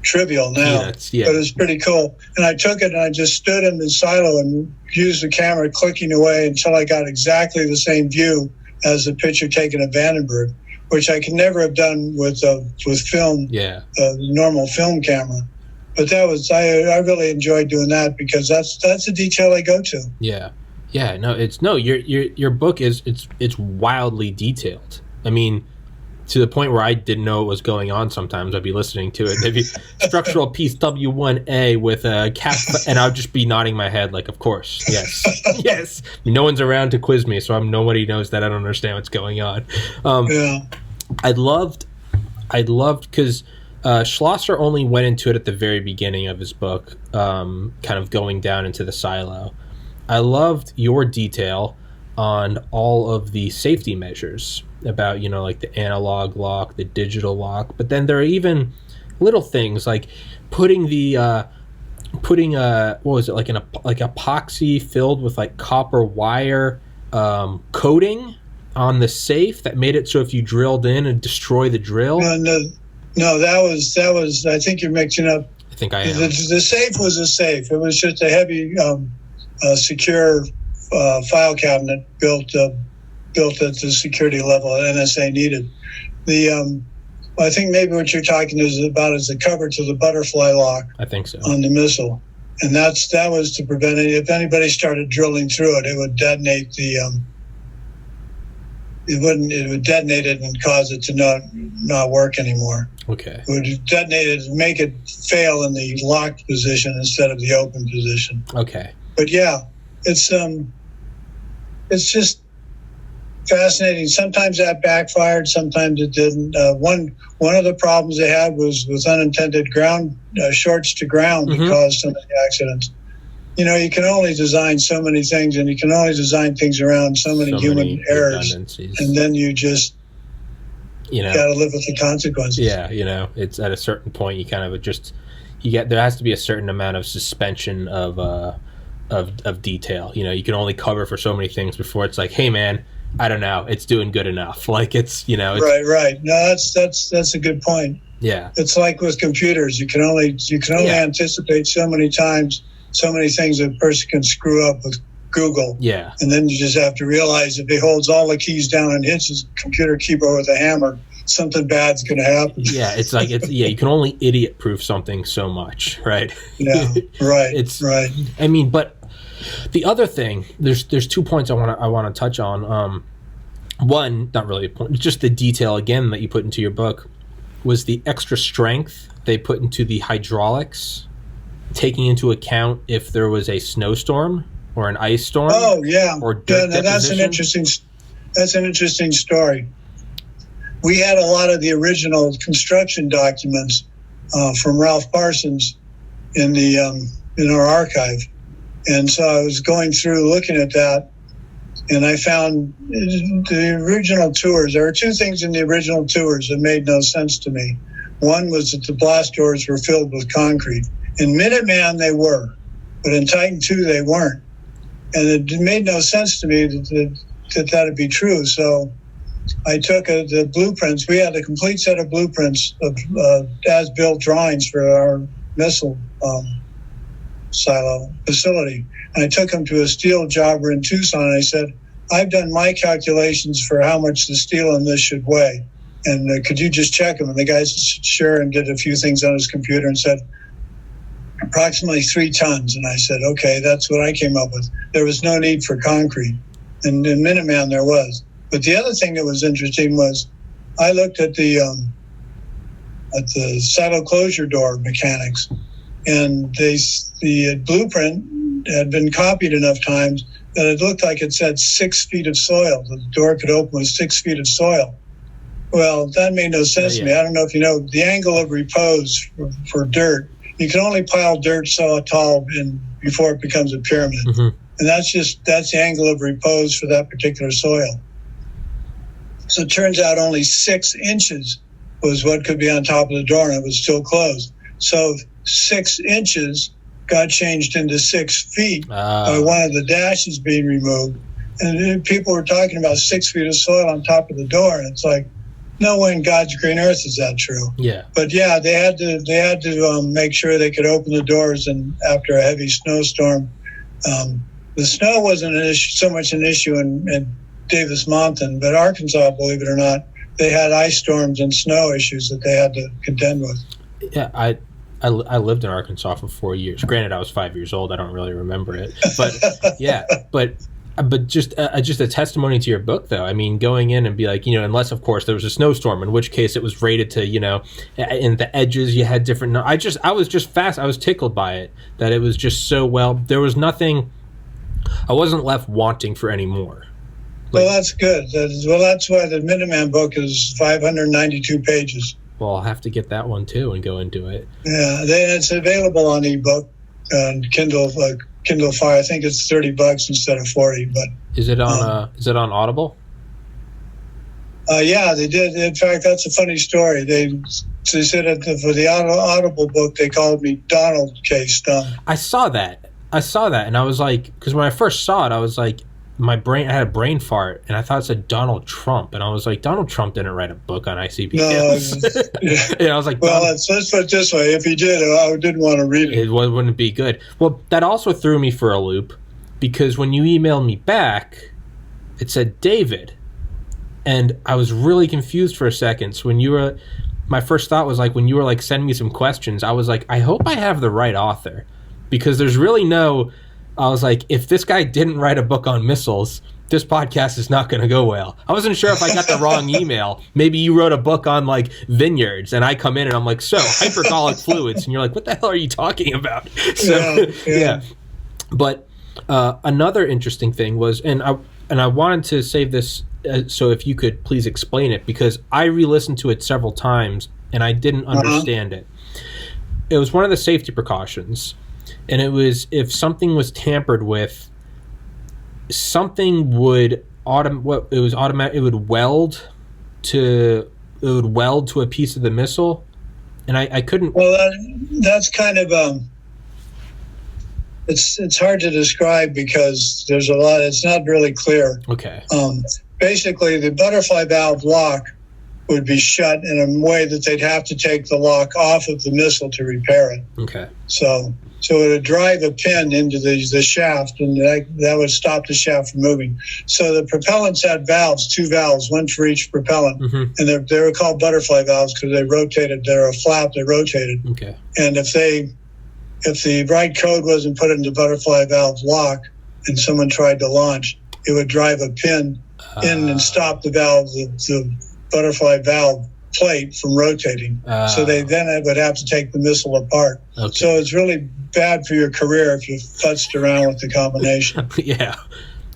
Speaker 2: trivial now, but it's pretty cool. And I took it and I just stood in the silo and used the camera clicking away until I got exactly the same view as the picture taken at Vandenberg, which I could never have done with film, normal film camera. But that was I really enjoyed doing that because that's the detail I go to.
Speaker 1: Yeah. No, your book it's wildly detailed. I mean, to the point where I didn't know what was going on. Sometimes I'd be listening to it. They'd be structural piece W1A with a cap, and I'd just be nodding my head like, of course, yes, yes. No one's around to quiz me, so nobody knows that I don't understand what's going on. I loved because Schlosser only went into it at the very beginning of his book, kind of going down into the silo. I loved your detail on all of the safety measures about, like the analog lock, the digital lock, but then there are even little things like putting what was it, like like epoxy filled with like copper wire coating on the safe that made it so if you drilled in and destroy the drill.
Speaker 2: No, that was. I think you're mixing up.
Speaker 1: I think I am.
Speaker 2: The safe was a safe. It was just a heavy, secure file cabinet built at the security level that NSA needed. I think maybe what you're talking is the cover to the butterfly lock.
Speaker 1: I think so.
Speaker 2: On the missile, and that was to prevent it. If anybody started drilling through it, it would detonate it would detonate it and cause it to not work anymore.
Speaker 1: Okay. It
Speaker 2: would detonate it and make it fail in the locked position instead of the open position.
Speaker 1: Okay.
Speaker 2: But yeah, it's just fascinating. Sometimes that backfired, sometimes it didn't. One of the problems they had was with unintended ground shorts to ground that caused so many accidents. You can only design so many things, and you can only design things around so many human errors, and then you just got to live with the consequences.
Speaker 1: Yeah, it's at a certain point you kind of there has to be a certain amount of suspension of detail. You can only cover for so many things before it's like, hey man, I don't know, it's doing good enough. Like it's
Speaker 2: right. No, that's a good point.
Speaker 1: Yeah, it's
Speaker 2: like with computers, you can only anticipate so many times. So many things a person can screw up with Google.
Speaker 1: Yeah.
Speaker 2: And then you just have to realize if he holds all the keys down and hits his computer keyboard with a hammer, something bad's going to happen.
Speaker 1: Yeah, you can only idiot-proof something so much, right?
Speaker 2: Yeah, right. Right.
Speaker 1: I mean, but the other thing, there's 2 points I want to touch on. One, not really a point, just the detail again that you put into your book was the extra strength they put into the hydraulics, taking into account if there was a snowstorm or an ice storm.
Speaker 2: Oh yeah,
Speaker 1: or dirt deposition.
Speaker 2: That's an interesting story. We had a lot of the original construction documents from Ralph Parsons in our archive, and so I was going through looking at that, and I found the original tours. There were 2 things in the original tours that made no sense to me. One was that the blast doors were filled with concrete. In Minuteman, they were, but in Titan II, they weren't. And it made no sense to me that would be true. So I took the blueprints. We had a complete set of blueprints of as-built drawings for our missile silo facility. And I took them to a steel jobber in Tucson, and I said, I've done my calculations for how much the steel in this should weigh. And could you just check them? And the guy said, sure, and did a few things on his computer and said, approximately 3 tons. And I said, okay, that's what I came up with. There was no need for concrete. And in Minuteman there was. But the other thing that was interesting was I looked at the silo closure door mechanics, and the blueprint had been copied enough times that it looked like it said 6 feet of soil. The door could open with 6 feet of soil. Well, that made no sense to me. I don't know if you know the angle of repose for dirt. You can only pile dirt so tall before it becomes a pyramid. Mm-hmm. And that's the angle of repose for that particular soil. So it turns out only 6 inches was what could be on top of the door, and it was still closed. So 6 inches got changed into 6 feet by one of the dashes being removed. And people were talking about 6 feet of soil on top of the door, and it's like, no way in God's green earth is that true.
Speaker 1: Yeah.
Speaker 2: But yeah, they had to make sure they could open the doors, and after a heavy snowstorm, the snow wasn't so much an issue in Davis Mountain, but Arkansas, believe it or not, they had ice storms and snow issues that they had to contend with.
Speaker 1: Yeah, I lived in Arkansas for 4 years. Granted, I was 5 years old. I don't really remember it, but yeah, but just a testimony to your book, though. I mean, going in and be like, unless of course there was a snowstorm, in which case it was rated to, in the edges you had different. I was just fast. I was tickled by it, that it was just so well. There was nothing. I wasn't left wanting for any more.
Speaker 2: Well, that's good. That's why the Minuteman book is 592 pages.
Speaker 1: Well, I'll have to get that one too and go into it.
Speaker 2: Yeah, it's available on ebook and Kindle Fire. I think it's $30 instead of $40. But
Speaker 1: is it on Audible?
Speaker 2: Yeah, they did. In fact, that's a funny story. So they said for the Audible book, they called me Donald K. Stumpf.
Speaker 1: I saw that, and I was like, because when I first saw it, I was like, I had a brain fart, and I thought it said Donald Trump, and I was like, Donald Trump didn't write a book on ICBMs. No, and I was like,
Speaker 2: well, let's put it this way: if he did, I didn't want to read it.
Speaker 1: It wouldn't be good. Well, that also threw me for a loop, because when you emailed me back, it said David, and I was really confused for a second. So when you were, my first thought was like, when you were like sending me some questions, I was like, I hope I have the right author, because there's really no. I was like, if this guy didn't write a book on missiles, this podcast is not going to go well. I wasn't sure if I got the wrong email. Maybe you wrote a book on like vineyards, and I come in and I'm like, so hypergolic fluids, and you're like, what the hell are you talking about? So yeah. But another interesting thing was, and I wanted to save this, so if you could please explain it, because I re-listened to it several times and I didn't understand it. It was one of the safety precautions. And it was, if something was tampered with, something would it would weld to a piece of the missile, and I couldn't.
Speaker 2: Well, that's kind of it's hard to describe because there's a lot. It's not really clear.
Speaker 1: Okay.
Speaker 2: Basically, the butterfly valve lock would be shut in a way that they'd have to take the lock off of the missile to repair it.
Speaker 1: Okay.
Speaker 2: So it would drive a pin into the shaft, and that would stop the shaft from moving. So the propellants had valves, 2 valves, one for each propellant. Mm-hmm. And they were called butterfly valves because they rotated. They're a flap, they rotated.
Speaker 1: Okay.
Speaker 2: And if the right code wasn't put in the butterfly valve lock and someone tried to launch, it would drive a pin in and stop the valve, the butterfly valve plate from rotating. So they then would have to take the missile apart. Okay. So it's really bad for your career if you futzed around with the combination.
Speaker 1: Yeah.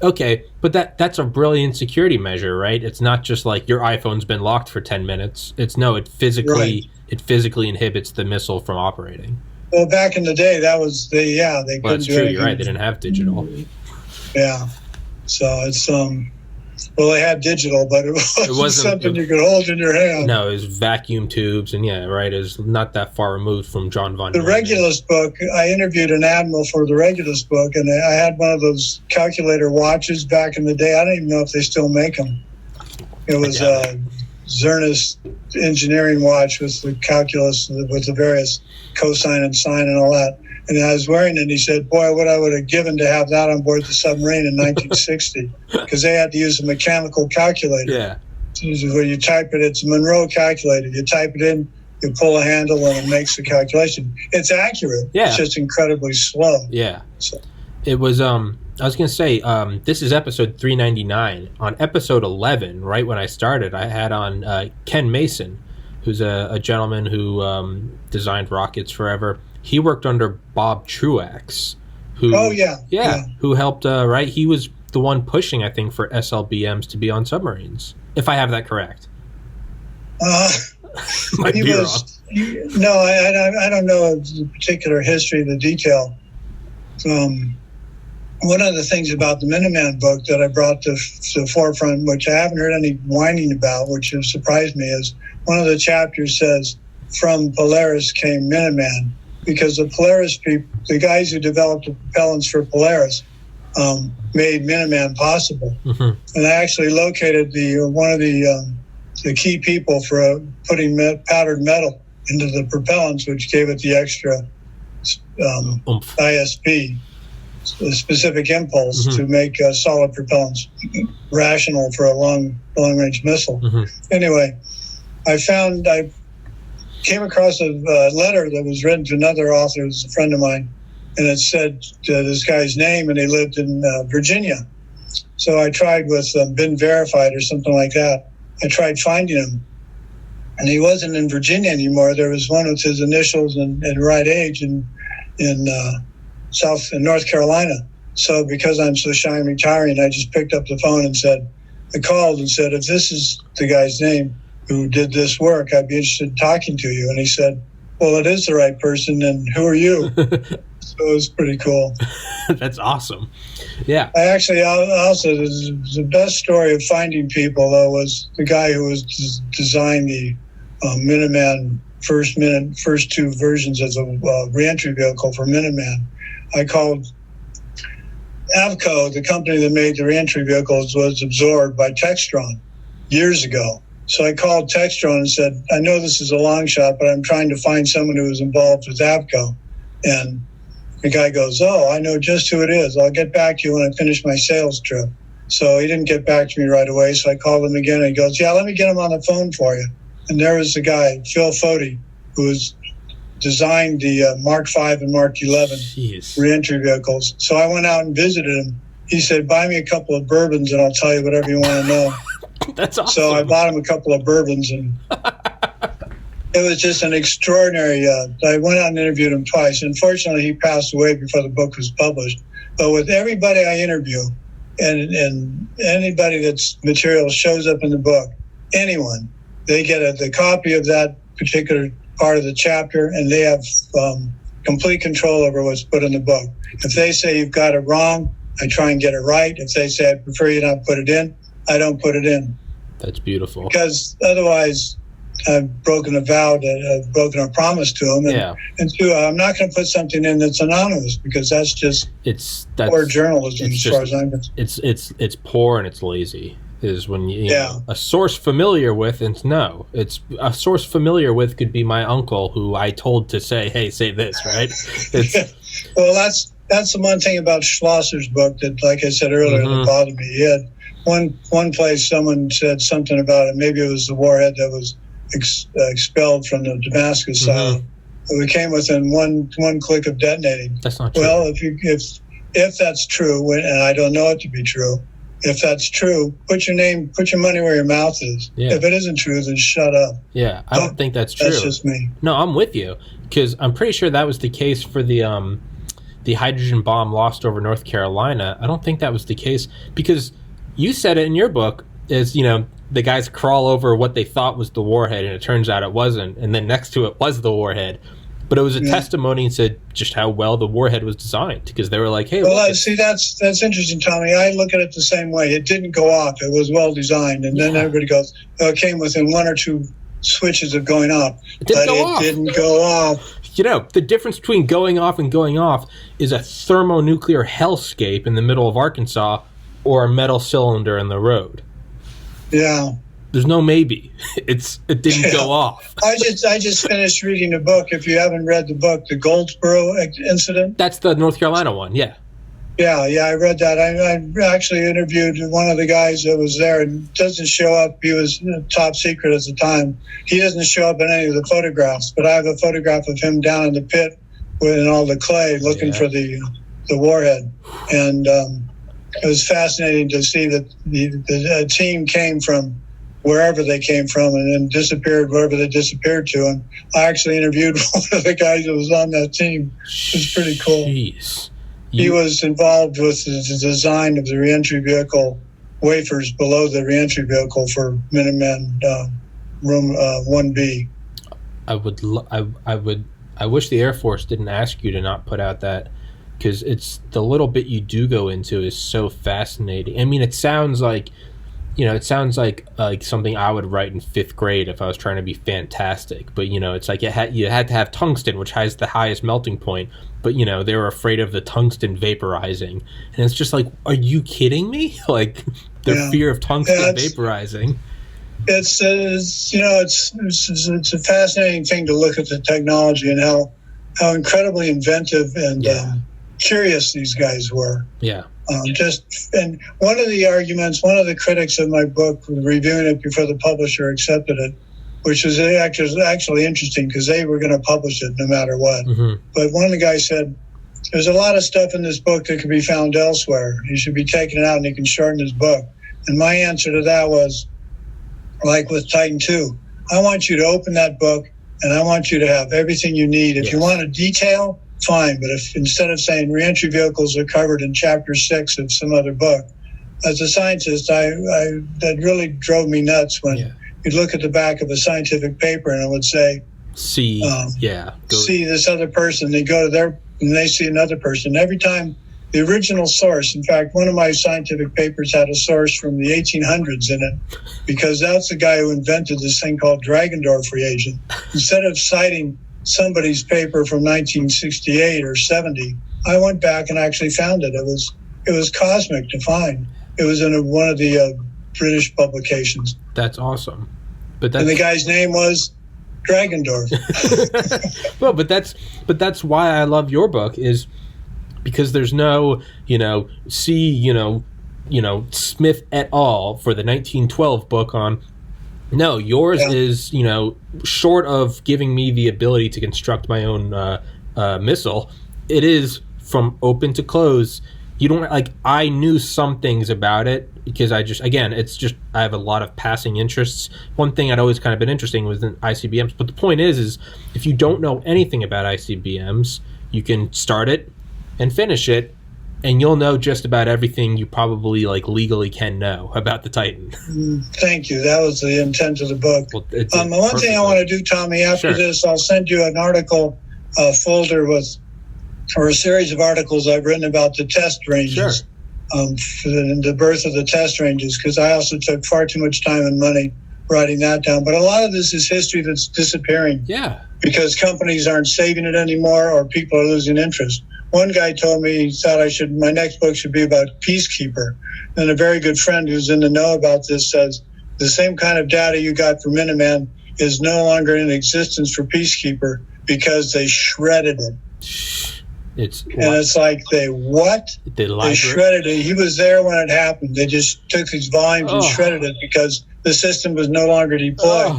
Speaker 1: Okay, but that's a brilliant security measure, right? It's not just like your iPhone's been locked for 10 minutes. It physically inhibits the missile from operating.
Speaker 2: Well, back in the day, that was they couldn't do anything.
Speaker 1: That's true. You're right. They didn't have digital.
Speaker 2: Yeah. So it's well, they had digital, but it wasn't something you could hold in your hand.
Speaker 1: No, it was vacuum tubes, and yeah, right, it was not that far removed from John von
Speaker 2: The
Speaker 1: Neumann.
Speaker 2: Regulus book, I interviewed an admiral for the Regulus book, and I had one of those calculator watches back in the day. I don't even know if they still make them. It was a Zernus engineering watch with the calculus, with the various cosine and sine and all that. And I was wearing it, and he said, boy, what I would have given to have that on board the submarine in 1960, because they had to use a mechanical calculator.
Speaker 1: Yeah.
Speaker 2: Where you type it, it's a Monroe calculator. You type it in, you pull a handle, and it makes the calculation. It's accurate.
Speaker 1: Yeah.
Speaker 2: It's just incredibly slow.
Speaker 1: Yeah. So. It was, I was going to say, this is episode 399. On episode 11, right when I started, I had on Ken Mason, who's a gentleman who designed rockets forever. He worked under Bob Truax, who who helped. Right, he was the one pushing, I think, for SLBMs to be on submarines. If I have that correct, might be wrong.
Speaker 2: No, I don't know the particular history, the detail. One of the things about the Minuteman book that I brought to the forefront, which I haven't heard any whining about, which has surprised me, is one of the chapters says, "From Polaris came Minuteman." Because the Polaris people, the guys who developed the propellants for Polaris, made Minuteman possible. Mm-hmm. And I actually located one of the key people for putting powdered metal into the propellants, which gave it the extra ISP, the specific impulse to make solid propellants rational for a long-range missile. Mm-hmm. Anyway, I came across a letter that was written to another author, who's a friend of mine, and it said this guy's name, and he lived in Virginia. So I tried with been verified or something like that. I tried finding him, and he wasn't in Virginia anymore. There was one with his initials and right age in North Carolina. So because I'm so shy and retiring, I just picked up the phone and I called and said, if this is the guy's name who did this work, I'd be interested in talking to you. And he said, well, it is the right person, and who are you? So it was pretty cool.
Speaker 1: That's awesome. Yeah.
Speaker 2: I actually also, the best story of finding people, though, was the guy who designed the Minuteman first two versions of the reentry vehicle for Minuteman. I called Avco, the company that made the reentry vehicles, was absorbed by Textron years ago. So I called Textron and said, I know this is a long shot, but I'm trying to find someone who was involved with Avco. And the guy goes, oh, I know just who it is. I'll get back to you when I finish my sales trip. So he didn't get back to me right away. So I called him again, and he goes, yeah, let me get him on the phone for you. And there was the guy, Phil Foti, who was designed the Mark V and Mark XI reentry vehicles. So I went out and visited him. He said, buy me a couple of bourbons and I'll tell you whatever you want to know.
Speaker 1: That's awesome.
Speaker 2: So I bought him a couple of bourbons, and it was just an extraordinary, I went out and interviewed him twice. Unfortunately, he passed away before the book was published. But with everybody I interview, and anybody that's material shows up in the book, anyone, they get the copy of that particular part of the chapter, and they have complete control over what's put in the book. If they say you've got it wrong, I try and get it right. If they say I prefer you not put it in, I don't put it in.
Speaker 1: That's beautiful.
Speaker 2: Because otherwise, I've broken a vow, I've broken a promise to them. And two, I'm not going to put something in that's anonymous, because that's just poor journalism as far as I'm concerned.
Speaker 1: It's poor and it's lazy. Is when you know, a source familiar with, and it's a source familiar with could be my uncle who I told to say, hey, say this, right?
Speaker 2: Well, that's the one thing about Schlosser's book that, like I said earlier, that bothered me. He had one place someone said something about it. Maybe it was the warhead that was expelled from the Damascus side. We came within one click of detonating.
Speaker 1: That's not true.
Speaker 2: Well, if that's true, and I don't know it to be true, if that's true, put your money where your mouth is. Yeah. If it isn't true, then shut up.
Speaker 1: Yeah, I don't think that's true.
Speaker 2: That's just me.
Speaker 1: No, I'm with you, because I'm pretty sure that was the case for the hydrogen bomb lost over North Carolina. I don't think that was the case, because you said it in your book, is, the guys crawl over what they thought was the warhead, and it turns out it wasn't, and then next to it was the warhead. But it was a testimony and said just how well the warhead was designed, because they were like, hey,
Speaker 2: well, see, that's interesting, Tommy. I look at it the same way. It didn't go off. It was well designed. And then everybody goes, it came within one or two switches of going off. It didn't go off.
Speaker 1: The difference between going off and going off is a thermonuclear hellscape in the middle of Arkansas or a metal cylinder in the road.
Speaker 2: Yeah.
Speaker 1: There's no maybe. It didn't go off.
Speaker 2: I just finished reading the book. If you haven't read the book, the Goldsboro incident.
Speaker 1: That's the North Carolina one, yeah.
Speaker 2: Yeah, I read that. I actually interviewed one of the guys that was there, and doesn't show up. He was top secret at the time. He doesn't show up in any of the photographs, but I have a photograph of him down in the pit with all the clay looking for the warhead. And it was fascinating to see that the team came from wherever they came from and then disappeared wherever they disappeared to. And I actually interviewed one of the guys that was on that team. It was pretty cool.
Speaker 1: Jeez.
Speaker 2: He was involved with the design of the reentry vehicle wafers below the reentry vehicle for Minuteman Room 1B.
Speaker 1: I wish the Air Force didn't ask you to not put out that, because it's the little bit you do go into is so fascinating. I mean, it sounds like something I would write in 5th grade if I was trying to be fantastic. But, it's like you had to have tungsten, which has the highest melting point. But, they were afraid of the tungsten vaporizing. And it's just like, are you kidding me? Like, their fear of tungsten vaporizing.
Speaker 2: It's a fascinating thing to look at the technology and how incredibly inventive and curious these guys were.
Speaker 1: Yeah.
Speaker 2: And one of the critics of my book, reviewing it before the publisher accepted it, which was actually interesting, because they were going to publish it no matter what. But one of the guys said, there's a lot of stuff in this book that can be found elsewhere. He should be taken out and he can shorten his book. And my answer to that was, like with Titan II, I want you to open that book and I want you to have everything you need. If you want a detail, fine. But if instead of saying reentry vehicles are covered in chapter 6 of some other book, as a scientist, that really drove me nuts when you'd look at the back of a scientific paper and it would say, see this other person. They go to there and they see another person. Every time the original source, in fact, one of my scientific papers had a source from the 1800s in it, because that's the guy who invented this thing called Dragendorf reagent. instead of citing somebody's paper from 1968 or 70, I went back and actually found it. It was cosmic to find. It was in one of the British publications.
Speaker 1: That's awesome. And
Speaker 2: the guy's name was Dragendorf.
Speaker 1: Well, but that's why I love your book, is because there's no, Smith et al. For the 1912 book on. No, yours is, short of giving me the ability to construct my own missile, it is from open to close. You don't, I knew some things about it because I have a lot of passing interests. One thing I'd always kind of been interested in was in ICBMs. But the point is if you don't know anything about ICBMs, you can start it and finish it, and you'll know just about everything you probably legally can know about the Titan.
Speaker 2: Thank you. That was the intent of the book.
Speaker 1: Well,
Speaker 2: one thing I want to do, Tommy, after this, I'll send you an article folder or a series of articles I've written about the test ranges, the birth of the test ranges, because I also took far too much time and money writing that down. But a lot of this is history that's disappearing.
Speaker 1: Yeah.
Speaker 2: Because companies aren't saving it anymore, or people are losing interest. One guy told me he thought my next book should be about Peacekeeper. And a very good friend who's in the know about this says the same kind of data you got for Minuteman is no longer in existence for Peacekeeper because they shredded it. It's like they shredded it. He was there when it happened. They just took these volumes and shredded it because the system was no longer deployed.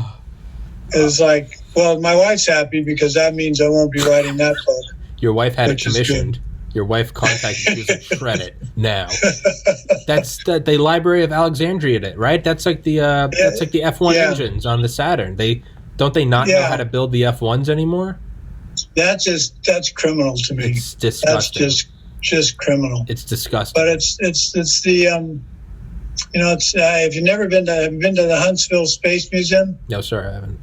Speaker 2: It was like, well, my wife's happy because that means I won't be writing that book.
Speaker 1: Your wife had it commissioned. Your wife contacted you to shred it now. That's the Library of Alexandria did, right? That's like the F1 engines on the Saturn. They not know how to build the F1s anymore? That's
Speaker 2: criminal to me.
Speaker 1: It's disgusting.
Speaker 2: That's just criminal.
Speaker 1: It's disgusting.
Speaker 2: But it's the if you've never been to the Huntsville Space Museum?
Speaker 1: No, sir, I haven't.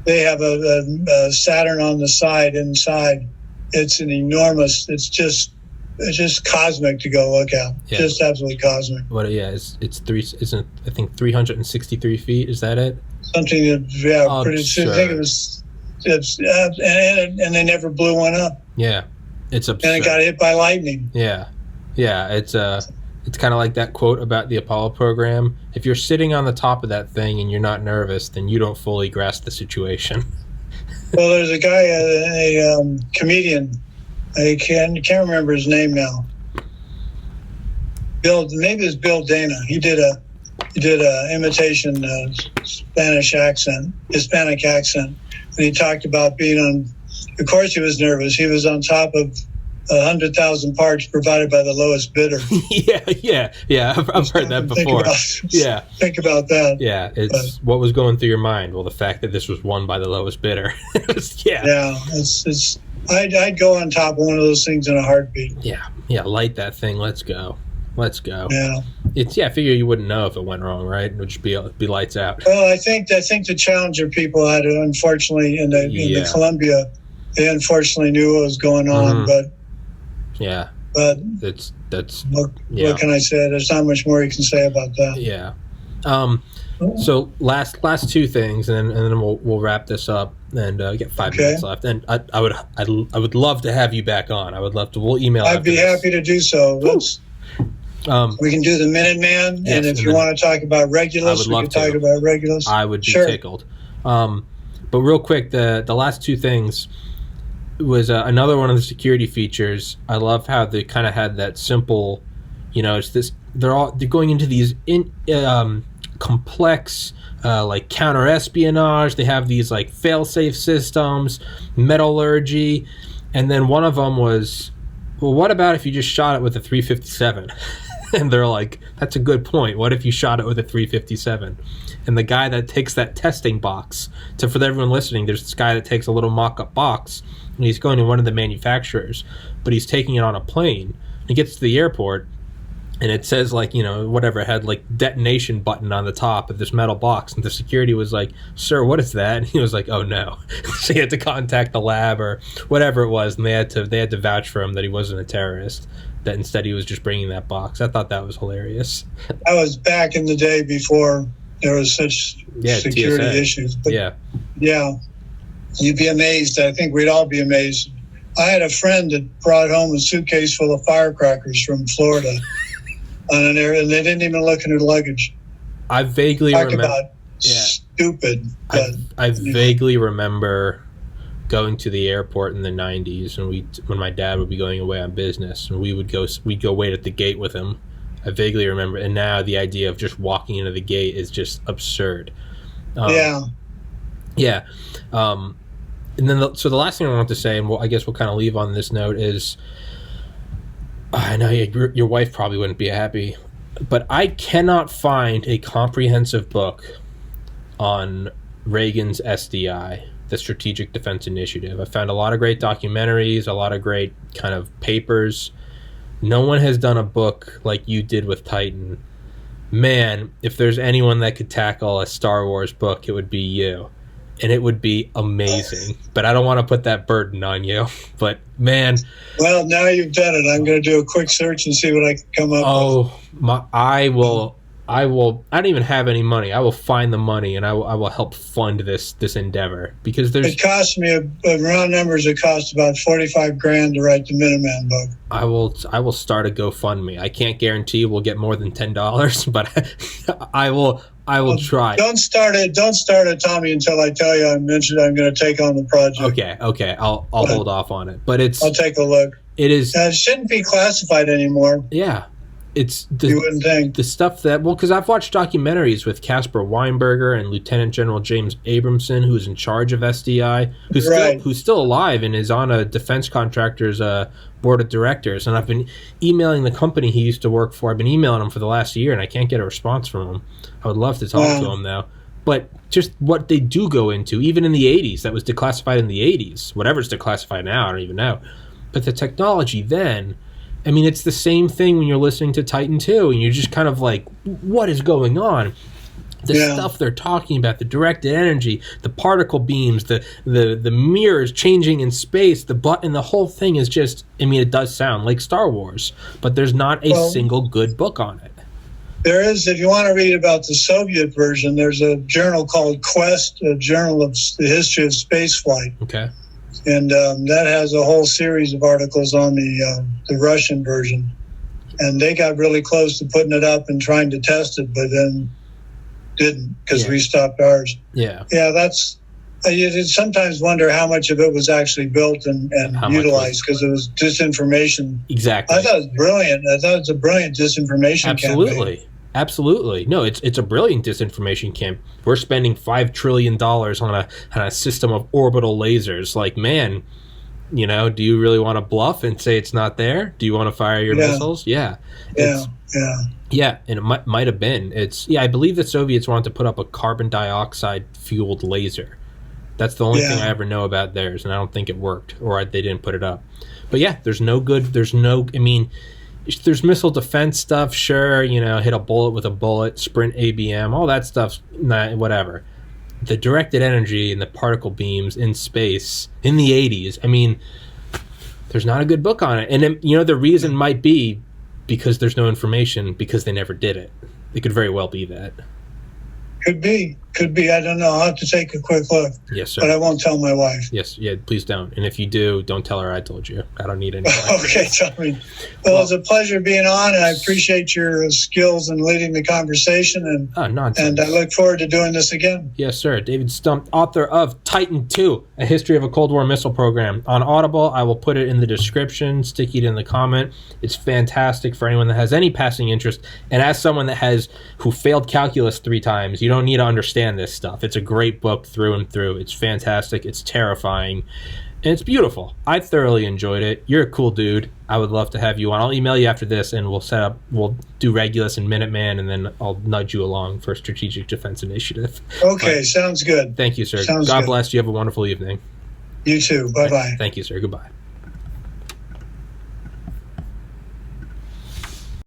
Speaker 2: They have a Saturn on the side inside. It's an enormous. It's just cosmic to go look at. Yeah. Just absolutely cosmic.
Speaker 1: What? Yeah, isn't I think 363 feet? Is that it?
Speaker 2: Something that pretty. Sure. I think it was. And they never blew one up.
Speaker 1: Yeah, it's absurd.
Speaker 2: And it got hit by lightning.
Speaker 1: Yeah. It's kind of like that quote about the Apollo program. If you're sitting on the top of that thing and you're not nervous, then you don't fully grasp the situation.
Speaker 2: Well, there's a guy, a comedian. I can't remember his name now. Maybe it's Bill Dana. He did a imitation Hispanic accent, and he talked about being on. Of course, he was nervous. He was on top of 100,000 parts provided by the lowest bidder. Yeah. I've heard that before. Think about that.
Speaker 1: Yeah, what was going through your mind? Well, the fact that this was won by the lowest bidder.
Speaker 2: Yeah. I'd go on top of one of those things in a heartbeat.
Speaker 1: Yeah. Light that thing. Let's go.
Speaker 2: Yeah.
Speaker 1: I figure you wouldn't know if it went wrong, right? It would just be lights out.
Speaker 2: Well, I think the Challenger people had it, unfortunately, in the Columbia. They unfortunately knew what was going on, but.
Speaker 1: Yeah,
Speaker 2: but
Speaker 1: that's
Speaker 2: what can I say? There's not much more you can say about that.
Speaker 1: Yeah. So last two things, and then we'll wrap this up and get 5 minutes left. And I would love to have you back on. I would love to. We'll email.
Speaker 2: I'd be happy to do so. We can do the Minuteman, and if you want to talk about Regulus, we can talk about Regulus.
Speaker 1: I would be tickled. But real quick, the last two things. Was another one of the security features. I love how they kind of had that simple, it's this. They're going into these complex like counter espionage. They have these like fail-safe systems, metallurgy, and then one of them was, well, what about if you just shot it with a 357? And they're like, that's a good point. What if you shot it with a 357? And the guy that takes that testing box, for everyone listening, there's this guy that takes a little mock-up box, and he's going to one of the manufacturers, but he's taking it on a plane. He gets to the airport, and it says, whatever, it had, detonation button on the top of this metal box. And the security was like, sir, what is that? And he was like, oh, no. So he had to contact the lab or whatever it was, and they had to vouch for him that he wasn't a terrorist, that instead he was just bringing that box. I thought that was hilarious.
Speaker 2: I was back in the day before there was such security
Speaker 1: TSA.
Speaker 2: Issues. But yeah. You'd be amazed. I think we'd all be amazed. I had a friend that brought home a suitcase full of firecrackers from Florida on an air, and they didn't even look in her luggage.
Speaker 1: I vaguely remember.
Speaker 2: Stupid. But,
Speaker 1: I vaguely remember going to the airport in the 90s, and when my dad would be going away on business, and we'd go wait at the gate with him. I vaguely remember, and now the idea of just walking into the gate is just absurd. Yeah. And then, so the last thing I want to say, and I guess we'll kind of leave on this note, is I know your wife probably wouldn't be happy, but I cannot find a comprehensive book on Reagan's SDI, the Strategic Defense Initiative. I found a lot of great documentaries, a lot of great kind of papers. No one has done a book like you did with Titan. Man, if there's anyone that could tackle a Star Wars book, it would be you. And it would be amazing. But I don't want to put that burden on you. But, man.
Speaker 2: Well, now you've done it. I'm going to do a quick search and see what I can come up with.
Speaker 1: I don't even have any money. I will find the money, and I will help fund this endeavor. Because
Speaker 2: it cost me, round numbers, it cost about $45,000 to write the Minuteman book.
Speaker 1: I will start a GoFundMe. I can't guarantee we'll get more than $10, but I will try.
Speaker 2: Don't start it, Tommy, until I tell you I'm going to take on the project.
Speaker 1: Okay. I'll hold off on it. But I'll
Speaker 2: take a look.
Speaker 1: It is.
Speaker 2: It shouldn't be classified anymore.
Speaker 1: Yeah. It's
Speaker 2: you wouldn't think.
Speaker 1: The stuff that, because I've watched documentaries with Caspar Weinberger and Lieutenant General James Abramson, who's in charge of SDI, who's still alive and is on a defense contractor's board of directors. And I've been emailing the company he used to work for. I've been emailing him for the last year, and I can't get a response from him. I would love to talk to him now. But just what they do go into, even in the 80s, that was declassified in the 80s. Whatever's declassified now, I don't even know. But the technology then, I mean, it's the same thing when you're listening to Titan 2, and you're just kind of like, what is going on? The stuff they're talking about, the directed energy, the particle beams, the mirrors changing in space, and the whole thing is just, I mean, it does sound like Star Wars, but there's not a single good book on it.
Speaker 2: There is, if you want to read about the Soviet version, there's a journal called Quest, a journal of the history of spaceflight.
Speaker 1: Okay.
Speaker 2: And that has a whole series of articles on the Russian version. And they got really close to putting it up and trying to test it, but then didn't because we stopped ours.
Speaker 1: Yeah.
Speaker 2: Yeah, that's... You sometimes wonder how much of it was actually built and utilized because it was disinformation.
Speaker 1: Exactly.
Speaker 2: I thought it was brilliant. I thought it was a brilliant disinformation campaign.
Speaker 1: Absolutely. No, it's a brilliant disinformation camp. We're spending $5 trillion on a system of orbital lasers. Like, man, do you really want to bluff and say it's not there? Do you want to fire your missiles? Yeah. Yeah, and it might have been. I believe the Soviets wanted to put up a carbon dioxide fueled laser. That's the only thing I ever know about theirs, and I don't think it worked, or they didn't put it up. But yeah, there's missile defense stuff, sure, hit a bullet with a bullet, sprint ABM, all that stuff's whatever. The directed energy and the particle beams in space in the 80s, I mean, there's not a good book on it. And then, the reason might be because there's no information, because they never did it. It could very well be that. Could be.
Speaker 2: I don't know. I'll have to take a quick look.
Speaker 1: Yes, sir.
Speaker 2: But I won't tell my wife.
Speaker 1: Yes, please don't. And if you do, don't tell her I told you. I don't need any.
Speaker 2: Okay, tell me. Well, it's a pleasure being on, and I appreciate your skills in leading the conversation. And I look forward to doing this again.
Speaker 1: Yes, sir. David Stumpf, author of Titan 2, A History of a Cold War Missile Program. On Audible, I will put it in the description, stick it in the comment. It's fantastic for anyone that has any passing interest. And as someone who failed calculus 3 times, you don't need to understand this stuff. It's a great book through and through. It's fantastic. It's terrifying. And it's beautiful. I thoroughly enjoyed it. You're a cool dude. I would love to have you on. I'll email you after this, and we'll do Regulus and Minuteman, and then I'll nudge you along for Strategic Defense Initiative.
Speaker 2: Okay, sounds good.
Speaker 1: Thank you, sir.
Speaker 2: God
Speaker 1: bless you. Have a wonderful evening.
Speaker 2: You too. Bye-bye.
Speaker 1: Thank you, sir. Goodbye.